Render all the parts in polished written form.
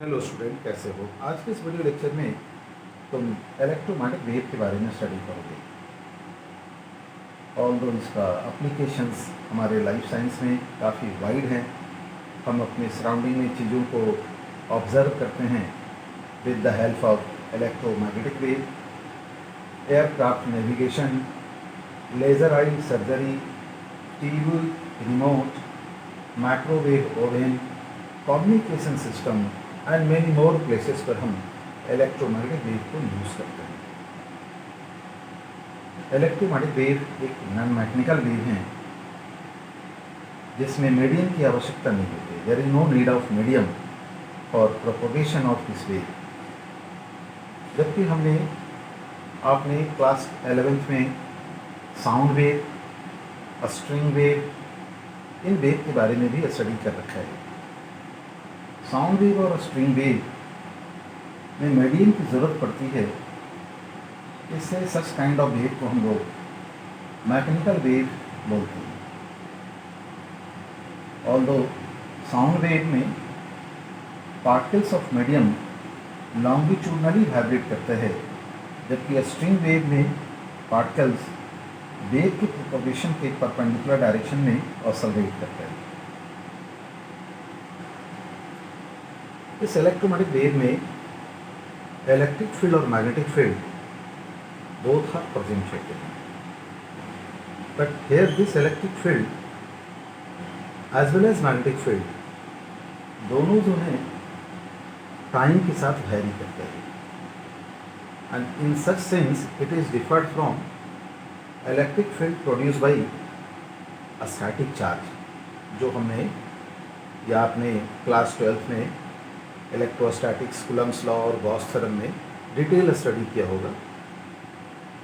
Hello student, कैसे हो? आज के इस वीडियो लेक्चर में तुम इलेक्ट्रोमैग्नेटिक वेव के बारे में स्टडी करोगे। ऑल्दो इसका एप्लीकेशंस हमारे लाइफ साइंस में काफ़ी वाइड हैं। हम अपने सराउंडिंग में चीज़ों को ऑब्जर्व करते हैं with the help of electromagnetic wave. Aircraft navigation, laser eye surgery, TV remote, microwave oven, communication system and many more places पर हम इलेक्ट्रोमैग्नेटिक वेव को यूज़ करते हैं। इलेक्ट्रोमैग्नेटिक वेव एक नॉन मैकेनिकल वेव है जिसमें मीडियम की आवश्यकता नहीं होती। There is no need of medium for propagation of this wave. जबकि आपने क्लास 11th में साउंड वेव, स्ट्रिंग वेव, इन वेव के बारे में भी स्टडी कर रखा है। साउंड वेव और स्ट्रिंग वेव में मीडियम की ज़रूरत पड़ती है। इससे सच काइंड ऑफ वेव को हम लोग मैकेनिकल वेव बोलते हैं। ऑल्दो साउंड वेव में particles of medium longitudinally vibrate करते हैं, जबकि स्ट्रिंग वेव में पार्टिकल्स वेव के प्रोपगेशन के परपेंडिकुलर डायरेक्शन में ऑसिलेट करते हैं। इस इलेक्ट्रोमैग्नेटिक वेव में इलेक्ट्रिक फील्ड और magnetic field both are present हैं, but here this electric field as well as magnetic field दोनों जो हैं टाइम के साथ वैरी करते हैं, and in such sense it is differed from electric field produce by a static charge, जो हमने या आपने क्लास 12th में इलेक्ट्रोस्टैटिक्स, कूलम्ब्स लॉ और गॉस थ्योरम में डिटेल स्टडी किया होगा।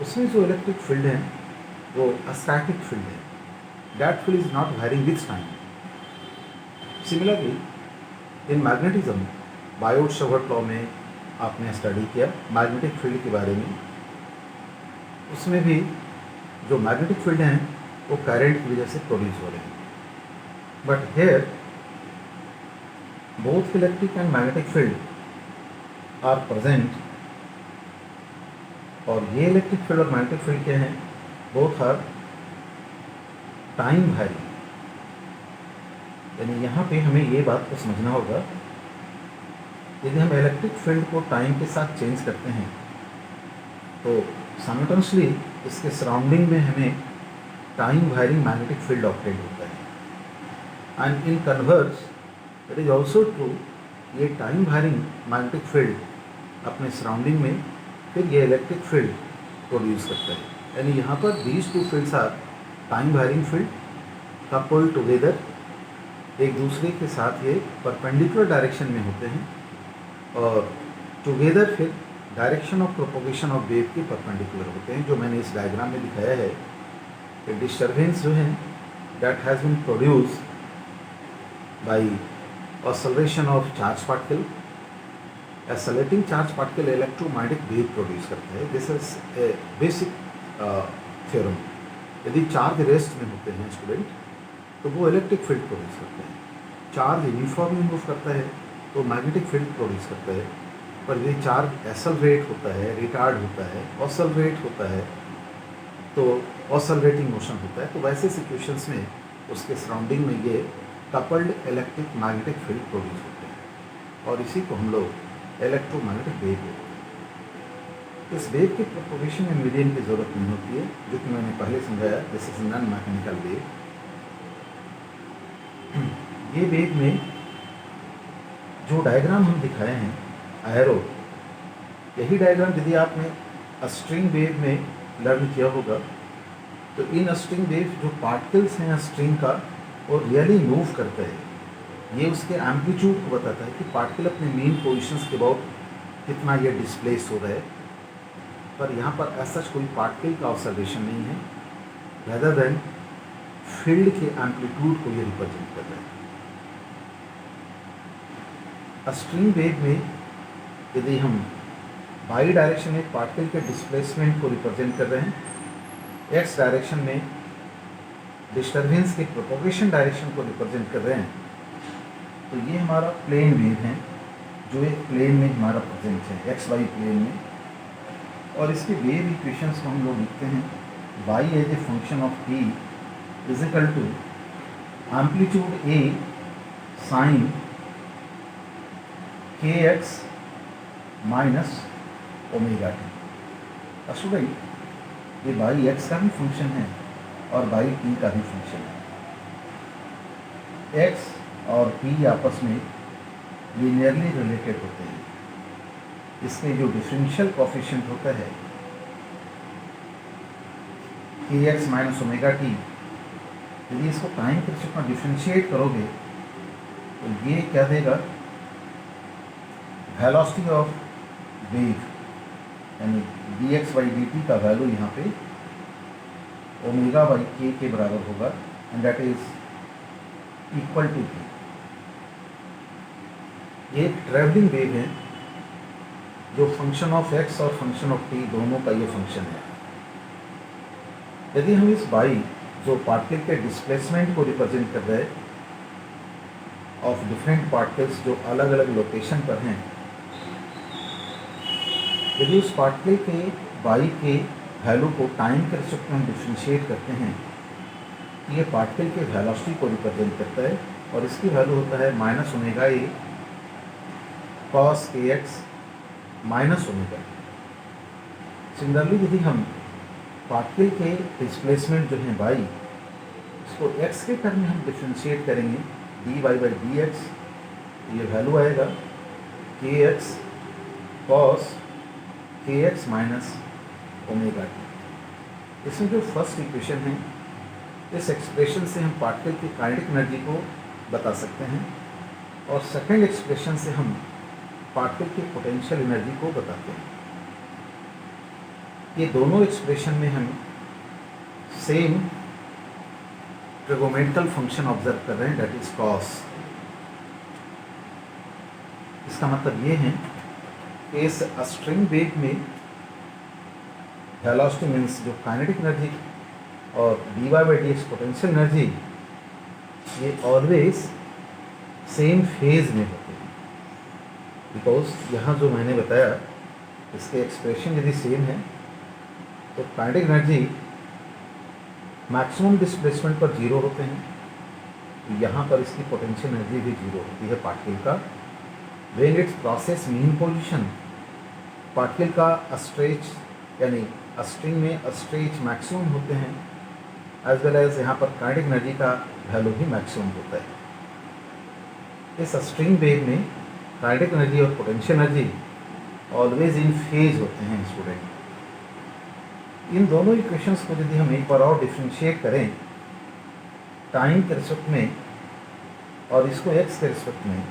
उसमें जो इलेक्ट्रिक फील्ड है वो स्टैटिक फील्ड है। That field is not varying with time. Similarly in magnetism, Biot Savart law में आपने स्टडी किया मैग्नेटिक फील्ड के बारे में। उसमें भी जो मैग्नेटिक फील्ड हैं वो करंट की वजह से प्रोड्यूस हो रहे हैं, but here both electric and magnetic field are present, और ये इलेक्ट्रिक फील्ड और मैग्नेटिक फील्ड क्या हैं? Both are time vary. यानी यहाँ पे हमें ये बात को समझना होगा, यदि हम इलेक्ट्रिक फील्ड को टाइम के साथ चेंज करते हैं तो साइमल्टेनियसली इसके सराउंडिंग में हमें time varying magnetic field operate होता है। And in converse it is also true, ये टाइम वैरिंग मैग्नेटिक फील्ड अपने सराउंडिंग में फिर ये इलेक्ट्रिक फील्ड प्रोड्यूस करता है। यानी यहाँ पर these two fields are time varying field coupled together, एक दूसरे के साथ ये परपेंडिकुलर डायरेक्शन में होते हैं और टुगेदर फिर direction of propagation of wave के परपेंडिकुलर होते हैं। जो मैंने इस डायग्राम में दिखाया है कि डिस्टर्बेंस जो है that has been produce by oscillation of charge particle, oscillating charge particle electromagnetic wave produce करते हैं। This is a basic theorem. यदि चार्ज रेस्ट में होते हैं स्टूडेंट तो वो इलेक्ट्रिक फील्ड प्रोड्यूस करते हैं। चार्ज यूनिफॉर्मली मूव करता है तो मैग्नेटिक फील्ड प्रोड्यूस करता है। पर यदि चार्ज एक्सेलरेट होता है, रिटार्ड होता है, ऑसिलेट होता है तो ऑसिलेटिंग मोशन होता है, तो वैसे सिचुएशंस में उसके सराउंडिंग में ये coupled electric magnetic field produce होते हैं और इसी को हम लोग इलेक्ट्रोमैग्नेटिक वेव बोलते हैं। इस वेव के प्रोपोगेशन में मीडियम की ज़रूरत नहीं होती है, जो कि मैंने पहले समझाया। This is non mechanical wave. ये वेव में जो डायग्राम हम दिखाए हैं एरो, यही डायग्राम यदि आपने स्ट्रिंग वेव में लर्न किया होगा तो इन स्ट्रिंग वेव जो पार्टिकल्स हैं स्ट्रिंग का वो रियली मूव करते हैं। ये उसके एम्पलीट्यूड को बताता है कि पार्टिकल अपने मेन पोजीशंस के बाद कितना ये डिस्प्लेस हो रहा है। पर यहाँ पर ऐसा कोई पार्टिकल का ऑब्जर्वेशन नहीं है, रेदर देन फील्ड के एम्पलीट्यूड को ये रिप्रेजेंट कर रहा है। स्ट्रिंग वेव में यदि हम बाई डायरेक्शन में पार्टिकल के डिस्प्लेसमेंट को रिप्रेजेंट कर रहे हैं, एक्स डायरेक्शन में डिस्टर्बेंस के प्रोपोगेशन डायरेक्शन को रिप्रेजेंट कर रहे हैं, तो ये हमारा प्लेन वेव है जो एक प्लेन में हमारा प्रेजेंट है, एक्स वाई प्लेन में, और इसके वेव इक्वेशंस को हम लोग लिखते हैं y as a function of t is equal to amplitude a sine kx minus omega t. Student, ये बाई एक्स का भी फंक्शन है और बाई टी का भी फंक्शन है। एक्स और टी आपस में लीनियरली रिलेटेड होते हैं। इसके जो डिफरेंशियल कोफिशिएंट होता है के एक्स माइनस ओमेगा टी, यदि इसको टाइम के रिस्पेक्ट में डिफ्रेंशिएट करोगे तो ये क्या देगा, वेलोसिटी ऑफ वेव यानी d x by D t का वैल्यू यहाँ पे ओमेगा बाई के बराबर होगा, and that is equal to t. ये एक ट्रैवलिंग वेव है जो फंक्शन ऑफ एक्स और फंक्शन ऑफ टी दोनों का ये फंक्शन है। यदि हम इस बाई जो पार्टिकल के डिस्प्लेसमेंट को रिप्रेजेंट कर रहे हैं ऑफ डिफरेंट पार्टिकल्स जो अलग अलग लोकेशन पर हैं, यदि उस पार्टिकल के बाई के वैल्यू को टाइम के रिस्पेक्ट में हम डिफ्रेंशिएट करते हैं तो ये पार्टिकल के वेलोसिटी को रिप्रेजेंट करता है, और इसकी वैल्यू होता है minus omega A cos k x minus omega. Similarly यदि हम पार्टिकल के डिस्प्लेसमेंट जो है बाई, इसको एक्स के टर्म में हम डिफ्रेंशिएट करेंगे d y by D x, ये वैल्यू आएगा k x cos k x minus omega t. इसमें जो फर्स्ट इक्वेशन है, इस एक्सप्रेशन से हम पार्टिकल की काइनेटिक एनर्जी को बता सकते हैं, और सेकेंड एक्सप्रेशन से हम पार्टिकल की पोटेंशियल एनर्जी को बताते हैं। ये दोनों एक्सप्रेशन में हम सेम ट्रिगोनोमेट्रिकल फंक्शन ऑब्जर्व कर रहे हैं, दैट इज कॉस। इसका मतलब ये है कि इस स्ट्रिंग वेव में वेलोसिटी मीन्स जो काइनेटिक एनर्जी और d y by D x potential energy, ये ऑलवेज सेम फेज में होते हैं। बिकॉज यहाँ जो मैंने बताया इसके एक्सप्रेशन यदि सेम है तो काइनेटिक एनर्जी मैक्सिमम डिस्प्लेसमेंट पर जीरो होते हैं, तो यहाँ पर इसकी पोटेंशियल एनर्जी भी जीरो होती है पार्टिकल का। When it's process mean position, particle का स्ट्रेच यानी स्ट्रिंग में स्ट्रेच मैक्सिमम होते हैं, एज वेल एज यहाँ पर काइनेटिक एनर्जी का वैल्यू भी मैक्सिमम होता है। इस स्ट्रिंग वेव में काइनेटिक एनर्जी और potential energy always in phase होते हैं स्टूडेंट। इन दोनों इक्वेशंस को यदि हम एक बार और डिफ्रेंशिएट करें टाइम के रिस्पेक्ट में और इसको एक्स के रिस्पेक्ट में,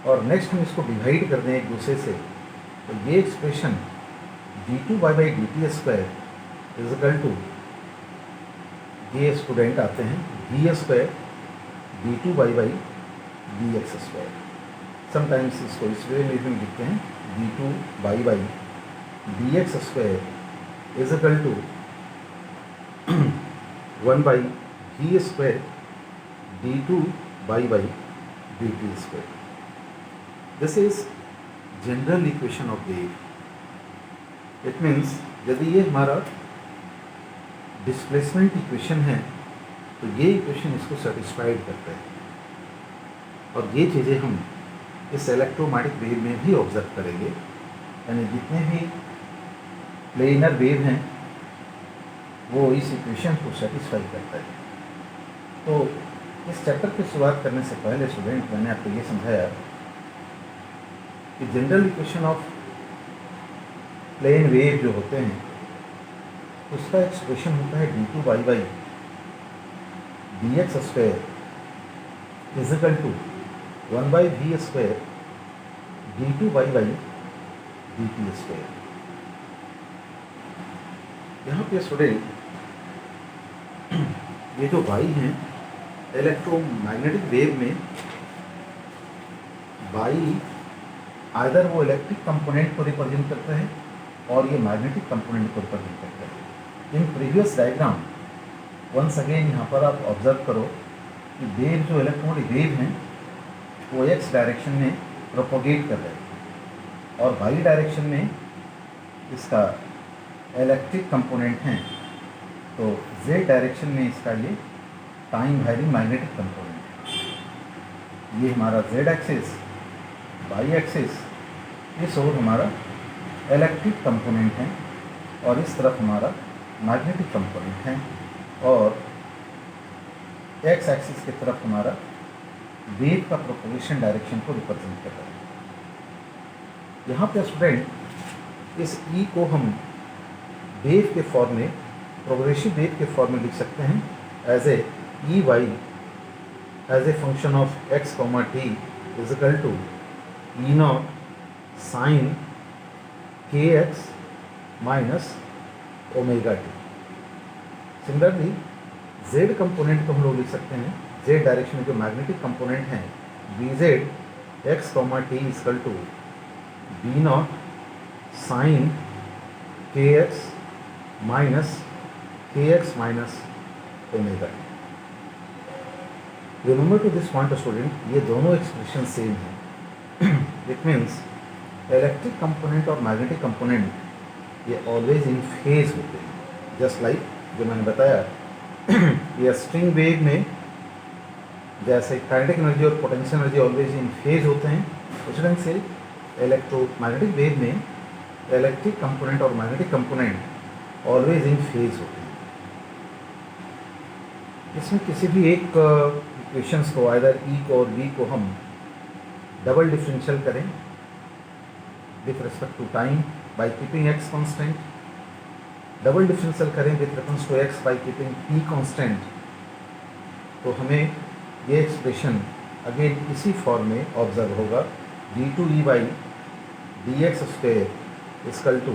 और नेक्स्ट हम इसको डिवाइड कर दें एक दूसरे से, तो ये expression d2 by by D T square is equal to, ये स्टूडेंट आते हैं d square d2 by by D x square. Sometimes इसको इस वे में भी लिखते हैं d2 by by D x square is equal to 1 by d square d2 by by D T square. This is general equation of wave. It means यदि ये हमारा displacement equation है तो ये इक्वेशन इसको सेटिस्फाइड करता है, और ये चीज़ें हम इस इलेक्ट्रोमैग्नेटिक वेव में भी ऑब्जर्व करेंगे। यानी जितने भी प्लेनर वेव हैं वो इस इक्वेशन को सेटिस्फाई करता है। तो इस चैप्टर की शुरुआत करने से पहले स्टूडेंट मैंने आपको ये समझाया कि general equation of plane wave जो होते हैं उसका एक्सप्रेशन होता है d2 by by D x square is equal to 1 by v square d2 by by D T square. यहाँ पे स्टूडेंट ये जो बाई हैं इलेक्ट्रोमैग्नेटिक वेव में, बाई आइदर वो इलेक्ट्रिक कंपोनेंट को रिप्रेजेंट करता है और ये मैग्नेटिक कंपोनेंट को रिप्रेजेंट करता है। In previous diagram once again यहाँ पर आप ऑब्जर्व करो कि वेव जो इलेक्ट्रोमैग्नेटिक वेव हैं वो एक्स डायरेक्शन में प्रोपोगेट कर रहे हैं, और वाई डायरेक्शन में इसका इलेक्ट्रिक कंपोनेंट हैं, तो जेड डायरेक्शन में इसका ये टाइम वैरिंग मैग्नेटिक कंपोनेंट है। ये हमारा जेड एक्सिस, वाई एक्सिस, इस ओर हमारा इलेक्ट्रिक कंपोनेंट है और इस तरफ हमारा मैग्नेटिक कंपोनेंट है, और एक्स एक्सिस की तरफ हमारा वेव का प्रोपोगेशन डायरेक्शन को रिप्रेजेंट कर रहा है। यहाँ पे स्टूडेंट इस ई को हम वेव के फॉर्म में, प्रोग्रेसिव वेव के फॉर्म में लिख सकते हैं as a E y as a function of x comma t is equal to E not sine के x minus omega t. Similarly z component को हम लोग लिख सकते हैं, जेड डायरेक्शन में जो मैग्नेटिक कंपोनेंट हैं, V Z X comma T is equal to B not sine के x minus omega T. Remember to this point student, ये दोनों एक्सप्रेशन सेम हैं। इट मीन्स इलेक्ट्रिक कंपोनेंट और मैग्नेटिक कंपोनेंट ये always in phase होते हैं, just like जो मैंने बताया ये स्ट्रिंग वेव में जैसे काइनेटिक एनर्जी और potential energy always in phase होते हैं, उस ढंग से इलेक्ट्रोमैग्नेटिक वेव में इलेक्ट्रिक कंपोनेंट और magnetic component always in phase होते हैं। इसमें किसी भी एक इक्वेशंस को, आइदर ई को और बी को हम डबल डिफरेंशियल करें with respect to time by keeping X constant, double differential करें with reference to X by keeping P constant, तो हमें ये एक्सप्रेशन अगेन इसी फॉर्म में ऑब्जर्व होगा, D two E by D x square is equal to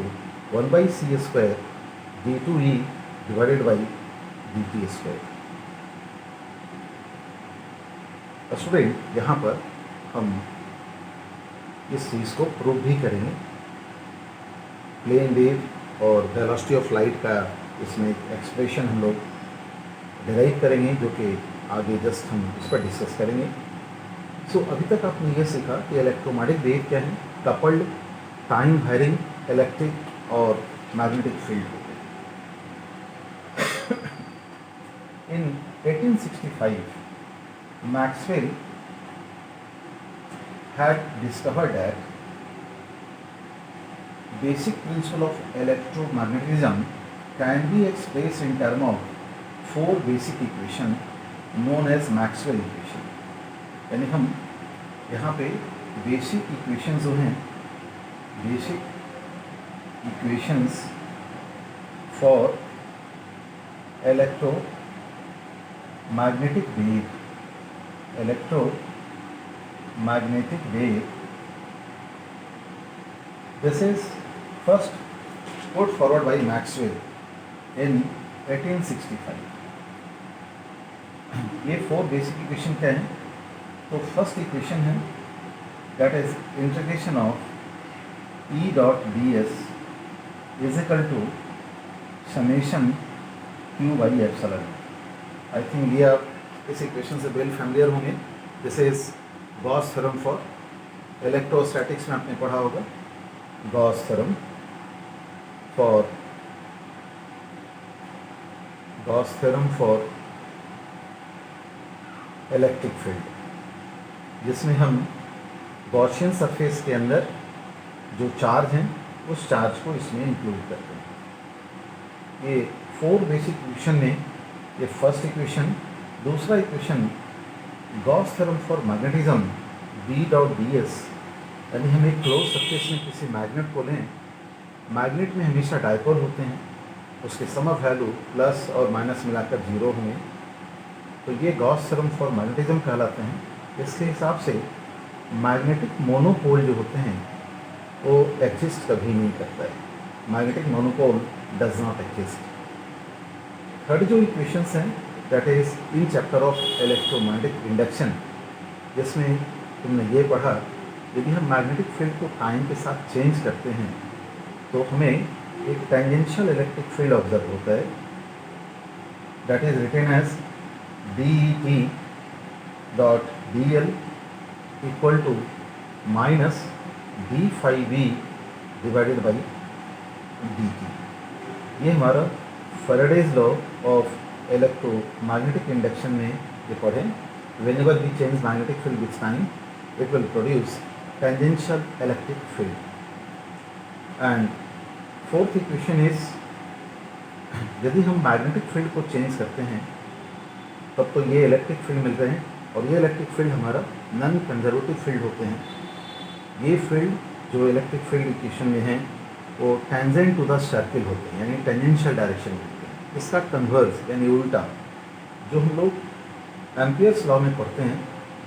1/c square D two E divided by D T square. Student यहाँ पर हम इस चीज़ को प्रूव भी करेंगे, प्लेन वेव और वेलोसिटी ऑफ लाइट का इसमें एक एक्सप्रेशन हम लोग डिराइव करेंगे, जो कि आगे जस्ट हम इस पर डिस्कस करेंगे। सो अभी तक आपने ये सीखा कि इलेक्ट्रोमैग्नेटिक वेव क्या है, कपल्ड टाइम वैरिंग इलेक्ट्रिक और मैग्नेटिक फील्ड होते हैं। इन 1865 Maxwell had discovered that basic principle of electromagnetism can be expressed in terms of four basic equation known as Maxwell equation। यानी हम यहाँ पे बेसिक इक्वेशन जो हैं, basic equations for electromagnetic wave, this is first put forward by Maxwell in 1865। ये four basic equation क्या हैं? तो फर्स्ट इक्वेशन है that is integration of E dot d s is equal to summation q by epsilon. I think ये आप इस equation से well familiar होंगे। This is Gauss theorem for electrostatics में आपने पढ़ा होगा, Gauss theorem for electric field, जिसमें हम गॉसियन सरफेस के अंदर जो चार्ज हैं उस चार्ज को इसमें इंक्लूड करते हैं। ये फोर बेसिक इक्वेशन में ये फर्स्ट इक्वेशन, दूसरा equation Gauss theorem for magnetism b dot d s, यानी हम एक क्लोज सरफेस में किसी मैग्नेट को लें, मैग्नेट में हमेशा डाइपोल होते हैं, उसके सम ऑफ वैल्यू प्लस और माइनस मिलाकर 0 होंगे, तो ये गॉस थ्योरम फॉर मैग्नेटिज्म कहलाते हैं। इसके हिसाब से मैग्नेटिक मोनोपोल जो होते हैं वो एग्जिस्ट कभी नहीं करता है, magnetic monopole does not exist. Third जो इक्वेशंस हैं that is in chapter of electromagnetic induction, जिसमें तुमने ये पढ़ा यदि हम मैग्नेटिक फील्ड को टाइम के साथ चेंज करते हैं तो हमें एक टेंजेंशियल इलेक्ट्रिक फील्ड ऑब्जर्व होता है, that is written as d e t dot D L equal to minus d phi v divided by D t. ये हमारा Faraday's law of electromagnetic induction में ये पढ़े, whenever we change magnetic field with time it will produce tangential electric field. And fourth equation is, यदि हम magnetic field को change करते हैं तब तो ये इलेक्ट्रिक फील्ड मिलते हैं, और ये इलेक्ट्रिक फील्ड हमारा नॉन कंजर्वेटिव फील्ड होते हैं। ये फील्ड जो इलेक्ट्रिक फील्ड इक्वेशन में है वो टेंजेंट टू द सर्किल होते हैं, यानी टेंजेंशियल डायरेक्शन में होते हैं। इसका कन्वर्स यानी उल्टा जो हम लोग एम्पियर्स लॉ में पढ़ते हैं,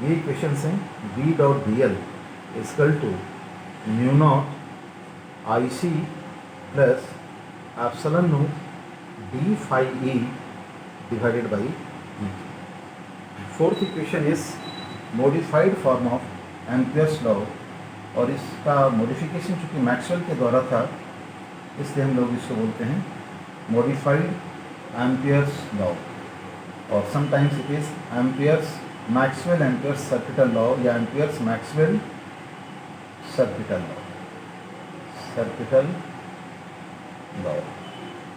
ये इक्वेशंस हैं V dot D l is equal to mu naught i c plus epsilon not D phi E divided by d. Fourth equation is modified form of Ampere's law, और इसका मॉडिफिकेशन चूँकि Maxwell के द्वारा था इसलिए हम लोग इसको बोलते हैं मॉडिफाइड एम्पियर्स लॉ, और sometimes it is amperes Maxwell amperes circuital law या एम्पियर्स मैक्सवेल सर्किटल लॉ।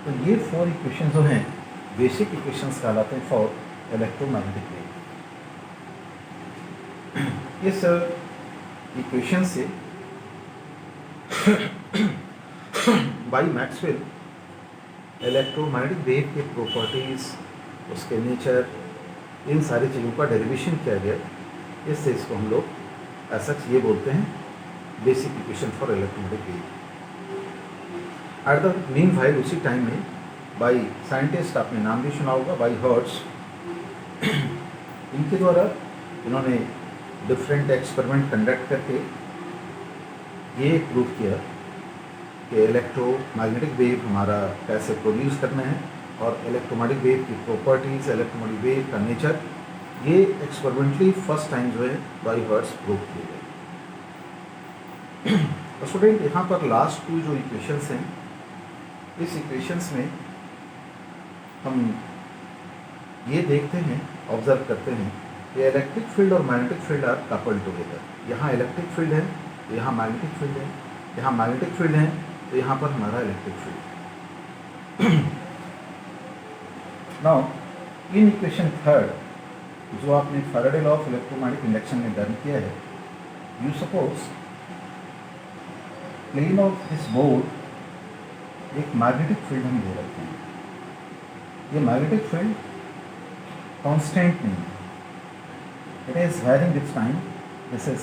तो ये फोर इक्वेशन जो हैं बेसिक इक्वेशंस कहलाते हैं फॉर इलेक्ट्रोमैग्नेटिक वेव। इस इक्वेशन से बाय मैक्सवेल इलेक्ट्रोमैग्नेटिक वेव के प्रॉपर्टीज, उसके नेचर, इन सारी चीज़ों का डेरिवेशन किया गया। इससे इसको हम लोग ऐसा ये बोलते हैं basic equation for electromagnetic wave. At the mean while उसी टाइम में बाय साइंटिस्ट, आपने नाम भी सुना होगा, बाय हर्ट्ज, इनके द्वारा इन्होंने डिफरेंट एक्सपेरिमेंट कंडक्ट करके ये प्रूव किया कि इलेक्ट्रोमैग्नेटिक वेव हमारा कैसे प्रोड्यूस करना है, और इलेक्ट्रोमैग्नेटिक वेव की प्रॉपर्टीज, इलेक्ट्रोमैग्नेटिक वेव का नेचर, ये एक्सपेरिमेंटली फर्स्ट टाइम जो है बाय हर्ट्ज प्रूव किए गए। तो स्टूडेंट यहाँ पर लास्ट टू जो इक्वेशंस हैं, इस इक्वेशंस में हम ये देखते हैं, ऑब्जर्व करते हैं कि इलेक्ट्रिक फील्ड और magnetic field are coupled together. यहाँ इलेक्ट्रिक फील्ड है तो यहाँ मैग्नेटिक फील्ड है, यहाँ मैग्नेटिक फील्ड है तो यहाँ पर हमारा electric field. Now in equation third जो आपने Faraday law of electromagnetic induction में डन किया है, you suppose plane of this board एक मैग्नेटिक फील्ड हम दे रखते हैं। ये मैग्नेटिक फील्ड कांस्टेंट नहीं है, it is varying with time, this is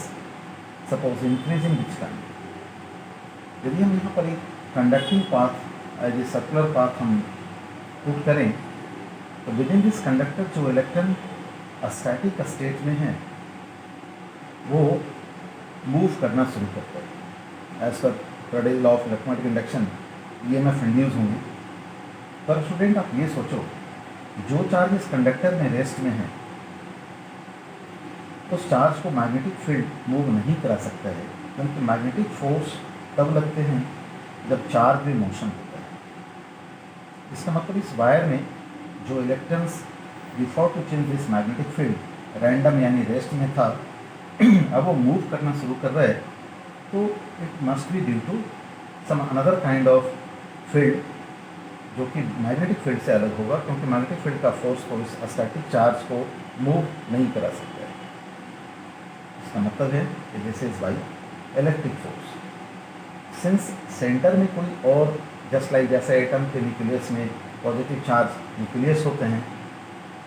suppose increasing with time. यदि हम यहाँ पर एक conducting path as a circular path हम पुट करें तो विद इन दिस कंडक्टर जो इलेक्ट्रॉन स्टैटिक स्टेट में है वो मूव करना शुरू करता है। As per Faraday's law of electromagnetic induction EMF induce होंगे। पर स्टूडेंट आप ये सोचो, जो चार्ज इस कंडक्टर में रेस्ट में है उस चार्ज को मैग्नेटिक फील्ड मूव नहीं करा सकता है, क्योंकि मैग्नेटिक फोर्स तब लगते हैं जब चार्ज में मोशन होता है। इसका मतलब इस वायर में जो electrons before to change this magnetic field random यानी रेस्ट में था, अब वो मूव करना शुरू कर रहा है, तो it must be due to some another kind of field जो कि मैग्नेटिक फील्ड से अलग होगा, क्योंकि मैग्नेटिक फील्ड का फोर्स को इस स्टैटिक चार्ज को मूव नहीं करा सकता है। इसका मतलब है कि this is by electric force. Since centre में कोई और, जस्ट लाइक जैसे एटम के न्यूक्लियस में पॉजिटिव चार्ज न्यूक्लियस होते हैं,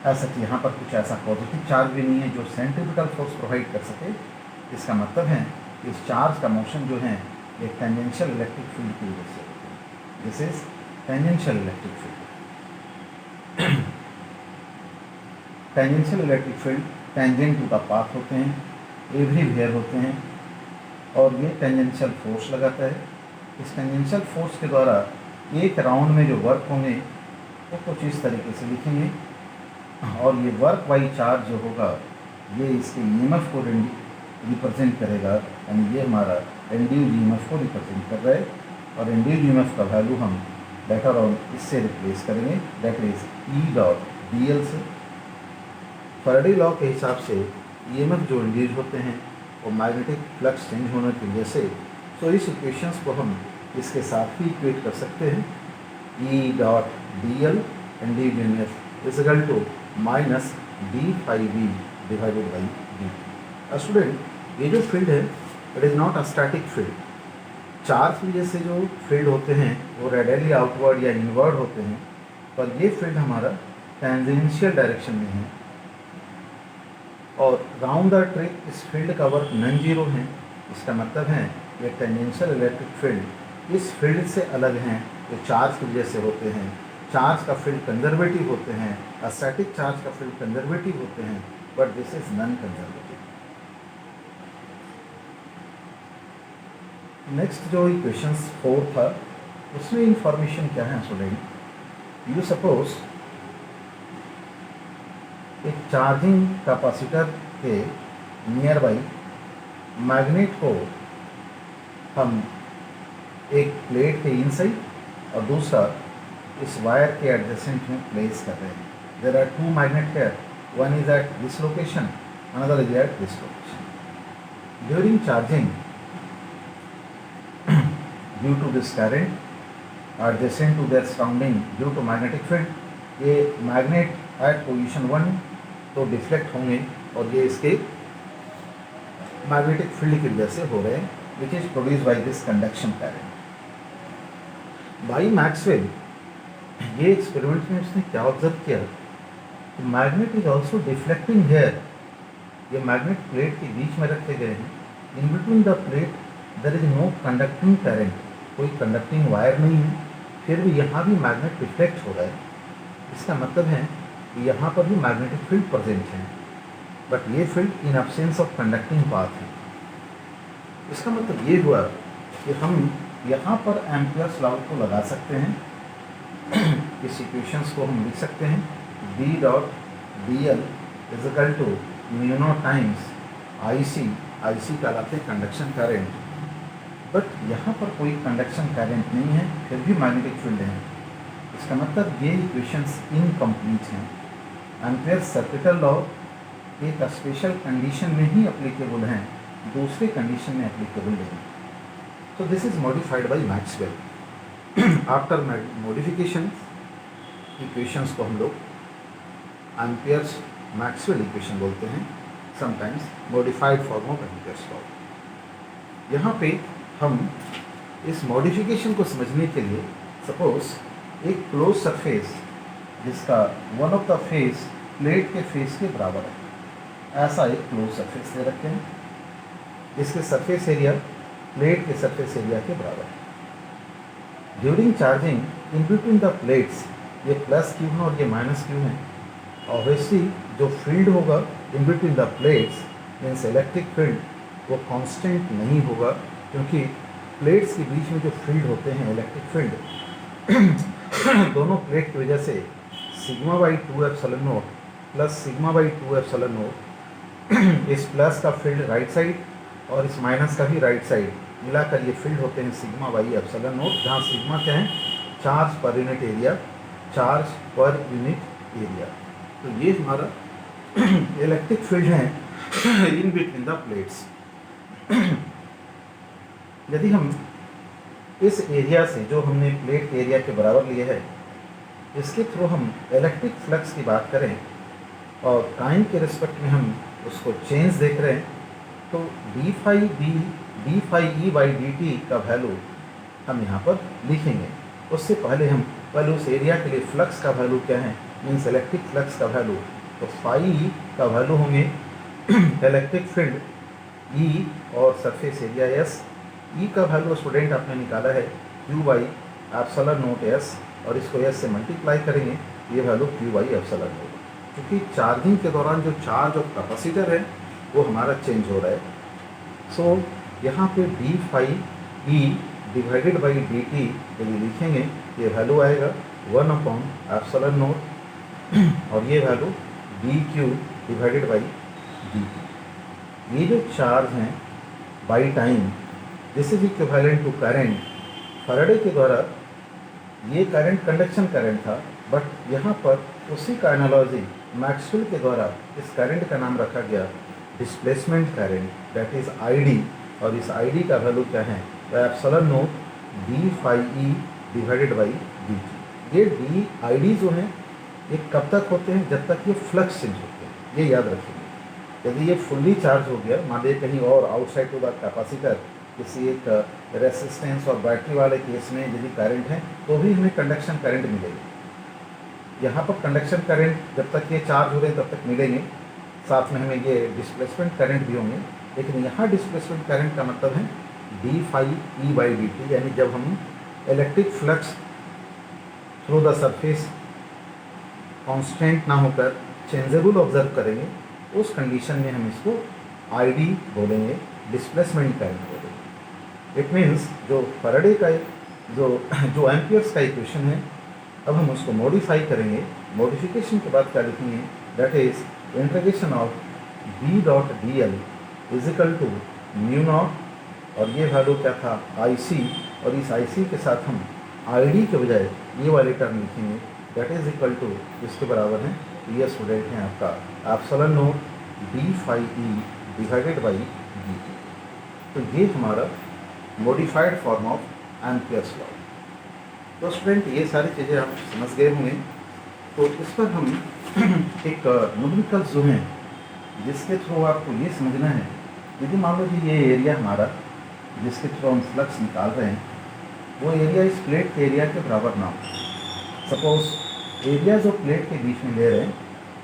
ऐसा कि यहाँ पर कुछ ऐसा पॉजिटिव चार्ज भी नहीं है जो सेंट्रीफ्यूगल फोर्स प्रोवाइड कर सके। इसका मतलब है कि इस चार्ज का मोशन जो है एक टेंजेंशियल इलेक्ट्रिक फील्ड की वजह से होता है। This is tangential electric field. Tangential electric field tangent to the path होते हैं, एवरीवेयर होते हैं, और ये टेंजेंशियल फोर्स लगाता है। इस टेंजेंशियल फोर्स के द्वारा एक राउंड में जो वर्क होंगे वो कुछ इस तरीके से लिखेंगे, और ये वर्क बाई चार्ज जो होगा ये इसके ईएमएफ को रिप्रेजेंट करेगा, यानी ये हमारा इंड्यूस्ड ईएमएफ को रिप्रेजेंट कर रहा है, और इंड्यूस्ड ईएमएफ का वैल्यू हम लेटर ऑन इससे रिप्लेस करेंगे, that is E dot D L से। फैराडे लॉ के हिसाब से ईएमएफ जो इंड्यूस होते हैं और मैग्नेटिक फ्लक्स चेंज होने की वजह से, तो इस इक्वेशंस को हम इसके साथ ही इक्वेट कर सकते हैं। E dot D l and d v n f is equal to minus d phi v divided by d. Student, ये जो फील्ड है it is not a static field. Charge की वजह से जो फील्ड होते हैं वो रेडियली आउटवर्ड या इनवर्ड होते हैं, पर ये फील्ड हमारा टेंजेंशियल डायरेक्शन में है। और राउंड द ट्रिप इस फील्ड का वर्क नॉन जीरो है। इसका मतलब है ये टेंजेंशियल इलेक्ट्रिक फील्ड इस फील्ड से अलग हैं जो चार्ज की वजह से होते हैं। चार्ज का फील्ड कंजर्वेटिव होते हैं, स्टैटिक चार्ज का फील्ड कंजर्वेटिव होते हैं, but this is non conservative. Next जो इक्वेशन 4 था उसमें इंफॉर्मेशन क्या है स्टूडेंट, यू सपोज एक चार्जिंग कैपेसिटर के नियर बाई मैग्नेट को हम एक प्लेट के इनसाइड और दूसरा इस वायर के एडजेसेंट में प्लेस कर रहे हैं। There are two magnet here, one is at this location, another is at this location. During charging due to this current adjacent to their surrounding due to magnetic field, ये magnet eight position 1 तो deflect होंगे और ये इसके magnetic field की वजह से हो रहे हैं, which is produce by this conduction current. By Maxwell ये एक्सपेरिमेंट में उसने क्या ऑब्जर्व किया, magnet is also deflecting here. ये मैग्नेट प्लेट के बीच में रखे गए हैं, in between the plate there is no conducting current, कोई कंडक्टिंग वायर नहीं है, फिर भी यहाँ भी मैग्नेट रिफ्लेक्ट हो रहा है। इसका मतलब है कि यहाँ पर भी मैग्नेटिक फील्ड प्रेजेंट है, बट ये field in absence of conducting path है। इसका मतलब ये हुआ कि हम यहाँ पर एम्पियर्स लॉ को लगा सकते हैं। इस इक्वेशंस को हम लिख सकते हैं, B dot D L is equal to mu not times I C कहलाते हैं कंडक्शन करेंट, बट यहाँ पर कोई कंडक्शन करंट नहीं है, फिर भी मैग्नेटिक फील्ड है। इसका मतलब ये इक्वेशंस इनकम्प्लीट हैं। एम्पियर सर्किटल लॉ एक स्पेशल कंडीशन में ही एप्लीकेबल हैं, दूसरे कंडीशन में एप्लीकेबल नहीं। तो this is modified by Maxwell. After modification equations को हम लोग एम्पियर्स मैक्सवेल इक्वेशन बोलते हैं, sometimes modified form of Ampere's law. यहाँ पे हम इस मॉडिफिकेशन को समझने के लिए सपोज एक क्लोज सरफेस जिसका one of the face plate के फेस के बराबर है, ऐसा एक क्लोज सरफेस ले रखे हैं जिसके सरफेस एरिया प्लेट के सरफेस एरिया के बराबर है। During charging in between the plates, ये प्लस क्यू है और ये माइनस क्यू है। ऑब्वियसली जो फील्ड होगा इन between the plates means electric field वो कांस्टेंट नहीं होगा, क्योंकि प्लेट्स के बीच में जो फील्ड होते हैं इलेक्ट्रिक फील्ड दोनों प्लेट की वजह से sigma by 2 epsilon not plus sigma by 2 epsilon not, इस प्लस का फील्ड राइट साइड और इस माइनस का भी राइट साइड मिलाकर ये फील्ड होते हैं सिग्मा बाई एप्सिलॉन नॉट, जहाँ सिग्मा क्या है, चार्ज पर यूनिट एरिया, चार्ज पर यूनिट एरिया। तो ये हमारा इलेक्ट्रिक फील्ड है इन बिटवीन द प्लेट्स। यदि हम इस एरिया से जो हमने प्लेट एरिया के बराबर लिए है इसके थ्रू हम इलेक्ट्रिक फ्लक्स की बात करें और टाइम के रिस्पेक्ट में हम उसको चेंज देख रहे हैं, तो d phi e by D t का वैल्यू हम यहाँ पर लिखेंगे। उससे पहले हम उस एरिया के लिए फ्लक्स का वैल्यू क्या है, मीन्स इलेक्ट्रिक फ्लक्स का वैल्यू, तो फाई का वैल्यू होंगे इलेक्ट्रिक फील्ड ई और सरफेस एरिया एस। ई का वैल्यू स्टूडेंट आपने निकाला है Q by epsilon note S, और इसको एस से मल्टीप्लाई करेंगे, ये वैल्यू क्यू बाई एप्सिलॉन होगा, क्योंकि चार्जिंग के दौरान जो चार्ज ऑफ कैपेसिटर है वो हमारा चेंज हो रहा है। सो यहाँ पे d phi E divided by D t यदि लिखेंगे ये वैल्यू आएगा 1 अपॉन एप्सिलॉन नोट और ये value d q divided by D t. ये जो चार्ज हैं by time this is equivalent to current. Faraday के द्वारा ये करंट कंडक्शन करंट था, बट यहाँ पर उसी का एनालॉजी मैक्सवेल के द्वारा इस करंट का नाम रखा गया displacement current that is ID, और इस आईडी का वैल्यू क्या है, epsilon not D phi E divided by D t. ये डी आईडी जो है ये कब तक होते हैं, जब तक ये फ्लक्स चेंज होते हैं, ये याद रखिए। यदि ये फुल्ली चार्ज हो गया, मान लीजिए कहीं और आउटसाइड टू द कैपेसिटर किसी एक रेसिस्टेंस और बैटरी वाले केस में यदि करंट है तो भी हमें कंडक्शन करंट मिलेगी। यहाँ पर कंडक्शन करंट जब तक ये चार्ज हो रहे तब तक मिलेंगे, साथ में हमें ये डिस्प्लेसमेंट करंट भी होंगे। लेकिन यहाँ डिस्प्लेसमेंट करंट का मतलब है d phi e by D t, यानी जब हम electric flux through the surface constant ना होकर चेंजेबल ऑब्जर्व करेंगे, उस कंडीशन में हम इसको आईडी बोलेंगे, डिस्प्लेसमेंट करंट बोलेंगे। इट मीन्स जो फैराडे का जो एम्पियर्स का इक्वेशन है, अब हम उसको मॉडिफाई करेंगे। मॉडिफिकेशन के बाद क्या लिखेंगे, that is integration of B dot D L is equal to mu not, और ये वैल्यू क्या था आई सी, और इस आई सी के साथ हम आई डी के बजाय ये वाले टर्म लिखेंगे, दैट इज इक्वल टू इसके बराबर है, ये स्टूडेंट है आपका epsilon not D phi E divided by D t. तो ये हमारा modified form of Ampere's law. तो स्टूडेंट ये सारी चीज़ें आप समझ गए होंगे। तो इस पर हम एक न्यूमेरिकल्स जो हैं जिसके थ्रू आपको ये समझना है, यदि मान लीजिए ये एरिया हमारा जिसके थ्रू हम फ्लक्स निकाल रहे हैं वो एरिया इस प्लेट के एरिया के बराबर ना हो। सपोज एरिया जो प्लेट के बीच में ले रहे हैं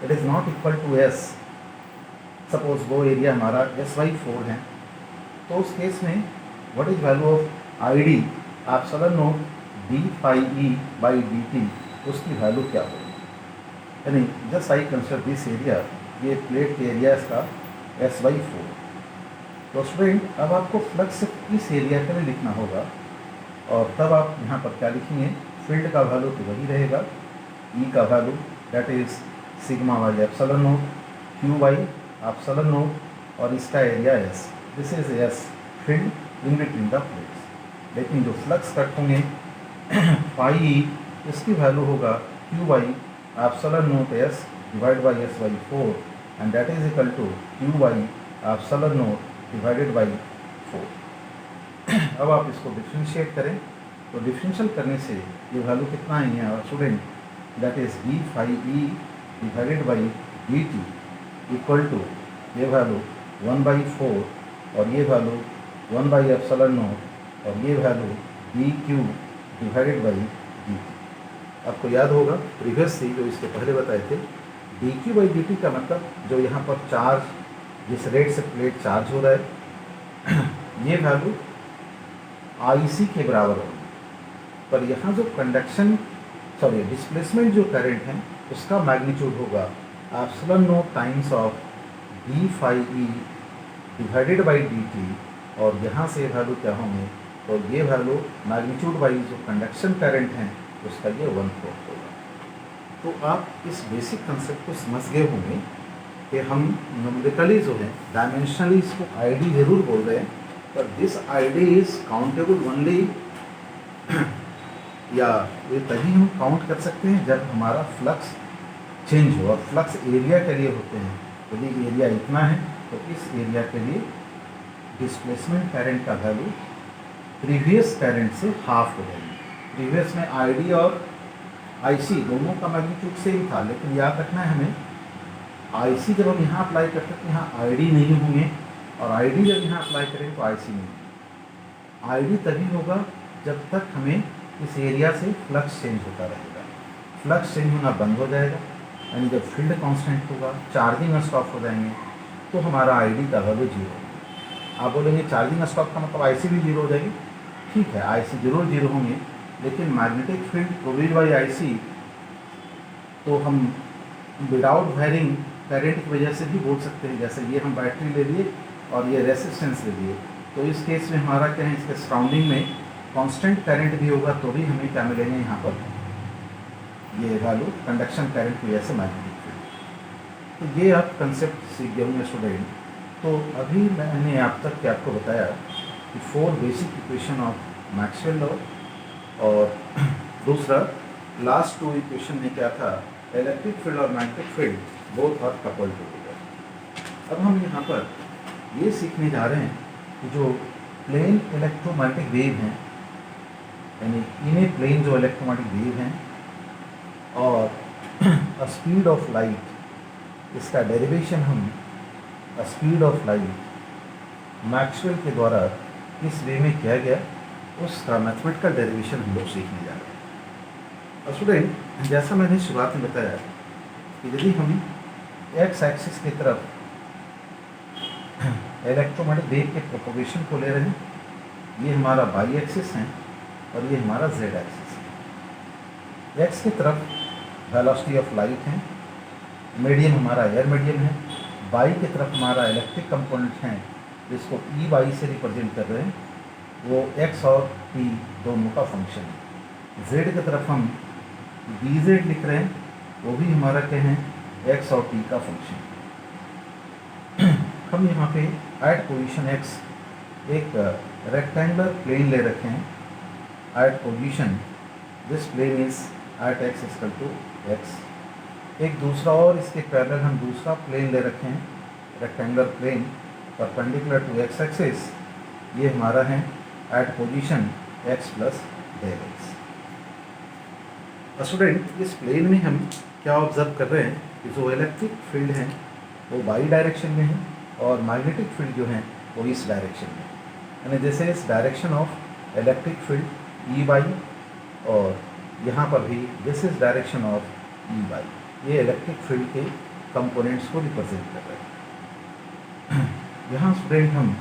it is not equal to s, suppose वो एरिया हमारा SY4 है, तो उस केस में what is value of i d epsilon not D phi e by D t, उसकी वैल्यू क्या होगी। यानी just I consider this area, ये प्लेट के एरिया इसका SY4। तो स्टूडेंट अब आपको फ्लक्स इस एरिया के लिए लिखना होगा, और तब आप यहाँ पर क्या लिखेंगे, फील्ड का वैल्यू तो वही रहेगा, ई का value that is sigma y epsilon naught q y epsilon not, और इसका area s, this is s field in between the plates. लेकिन जो फ्लक्स कट होंगे फाई ई, इसकी वैल्यू होगा q y epsilon naught s divide by SY4, and that is equal to q y epsilon naught divided by 4। अब आप इसको differentiate करें, तो डिफरेंशियल करने से ये वैल्यू कितना आई है student, that is d phi E divided by D t equal to ये वैल्यू 1/4, और ये वैल्यू 1 एप्सिलॉन नॉट, और ये value d q divided by D t. आपको याद होगा प्रीवियसली जो इसके पहले बताए थे, d q by D t का मतलब जो यहाँ पर चार्ज, जिस रेट से प्लेट चार्ज हो रहा है ये वैल्यू आई सी के बराबर होगी, पर यहाँ जो डिस्प्लेसमेंट जो करंट है उसका मैग्नीट्यूड होगा epsilon naught times of d phi E divided by D t, और यहाँ से वैल्यू क्या होंगे, तो ये वैल्यू मैग्नीट्यूड बाई जो कंडक्शन करंट है उसका ये 1/4 होगा। तो आप इस बेसिक कंसेप्ट को समझ गए होंगे कि हम न्यूमेरिकली जो है डायमेंशनली इसको आईडी जरूर बोल रहे हैं, पर this ID is countable only या ये तभी हम काउंट कर सकते हैं जब हमारा फ्लक्स चेंज हो, और फ्लक्स एरिया के लिए होते हैं। यदि एरिया इतना है तो इस एरिया के लिए डिस्प्लेसमेंट करंट का वैल्यू प्रीवियस करंट से हाफ हो जाएगी। प्रीवियस में आईडी और आईसी दोनों का मैग्नीट्यूड सेम था, लेकिन याद रखना है हमें आईसी जब हम यहाँ अप्लाई करते हैं तो यहाँ आईडी नहीं होंगे, और आईडी जब यहाँ अप्लाई करें तो आईसी नहीं। आईडी तभी होगा जब तक हमें इस एरिया से फ्लक्स चेंज होता रहेगा। फ्लक्स चेंज होना बंद हो जाएगा, यानी जब फील्ड कांस्टेंट होगा, चार्जिंग स्टॉप हो जाएंगे, तो हमारा आईडी का वैल्यू 0 होगा। आप बोलेंगे चार्जिंग स्टॉप का मतलब आईसी भी 0 हो जाएगी। ठीक है, आईसी जरूर 0 होंगे, लेकिन magnetic field produced by IC तो हम विदाउट वेरिंग करंट की वजह से भी बोल सकते हैं। जैसे ये हम बैटरी ले लिए और ये रेसिस्टेंस ले लिए, तो इस केस में हमारा क्या है, इसके सराउंडिंग में कांस्टेंट करंट भी होगा तो भी हमें क्या मिलेंगे यहाँ पर, ये वैल्यू कंडक्शन करंट की वजह से मैग्नेटिक फील्ड। तो ये आप कंसेप्ट सीख गए होंगे स्टूडेंट। तो अभी मैंने आप तक क्या आपको बताया कि 4 basic equation of Maxwell law, और दूसरा लास्ट 2 इक्वेशन में क्या था, इलेक्ट्रिक फील्ड और magnetic field both are coupled together. अब हम यहाँ पर ये सीखने जा रहे हैं कि जो प्लेन इलेक्ट्रोमैग्नेटिक वेव हैं, यानी इन्हें प्लेन जो इलेक्ट्रोमैग्नेटिक वेव हैं और स्पीड ऑफ लाइट, इसका डेरिवेशन हम स्पीड ऑफ लाइट मैक्सवेल के द्वारा किस वे में किया गया, उसका मैथमेटिकल डेरिवेशन हम लोग सीखने जा रहे हैं। स्टूडेंट, जैसा मैंने शुरुआत में बताया कि यदि हम एक्स एक्सिस की तरफ इलेक्ट्रोमैग्नेटिक वेव के प्रोपोगेशन को ले रहे हैं, ये हमारा वाई एक्सिस है और ये हमारा जेड एक्सिस है। एक्स की तरफ वेलोसिटी ऑफ लाइट है, मीडियम हमारा एयर मीडियम है, वाई की तरफ हमारा इलेक्ट्रिक कंपोनेंट है जिसको ई वाई से रिप्रेजेंट कर रहे हैं, वो एक्स और टी दोनों का फंक्शन है। जेड की तरफ हम डी जेड लिख रहे हैं, वो भी हमारा क्या है, एक्स और टी का फंक्शन। हम यहाँ पे एट पोजीशन एक्स एक रेक्टेंगुलर प्लेन ले रखे हैं। At position this plane is at x equal to x. एक दूसरा और इसके पैरेलल हम दूसरा प्लेन ले रखे हैं, rectangular plane perpendicular to x axis, ये हमारा है at position x plus del x. Student, इस प्लेन में हम क्या ऑब्जर्व कर रहे हैं कि जो इलेक्ट्रिक फील्ड है वो वाई डायरेक्शन में है और मैग्नेटिक फील्ड जो है वो इस डायरेक्शन में, यानी जैसे इस direction of electric field E y, और यहाँ पर भी this is direction of E y, ये इलेक्ट्रिक फील्ड के कंपोनेंट्स को रिप्रेजेंट कर रहे हैं। यहाँ स्टूडेंट हम,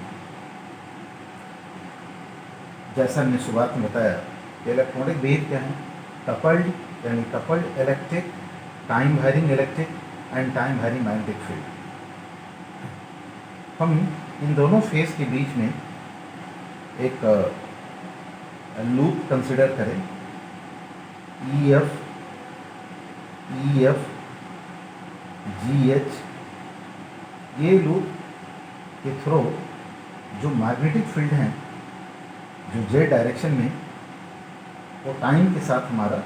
जैसा हमने शुरुआत में बताया कि इलेक्ट्रॉनिक वेव क्या है, कपल्ड, यानी coupled electric, time varying electric and time varying magnetic field. हम इन दोनों फेज के बीच में एक लूप कंसिडर करें, ई एफ जी एच। ये लूप के थ्रू जो मैग्नेटिक फील्ड हैं जो जेड डायरेक्शन में, वो टाइम के साथ हमारा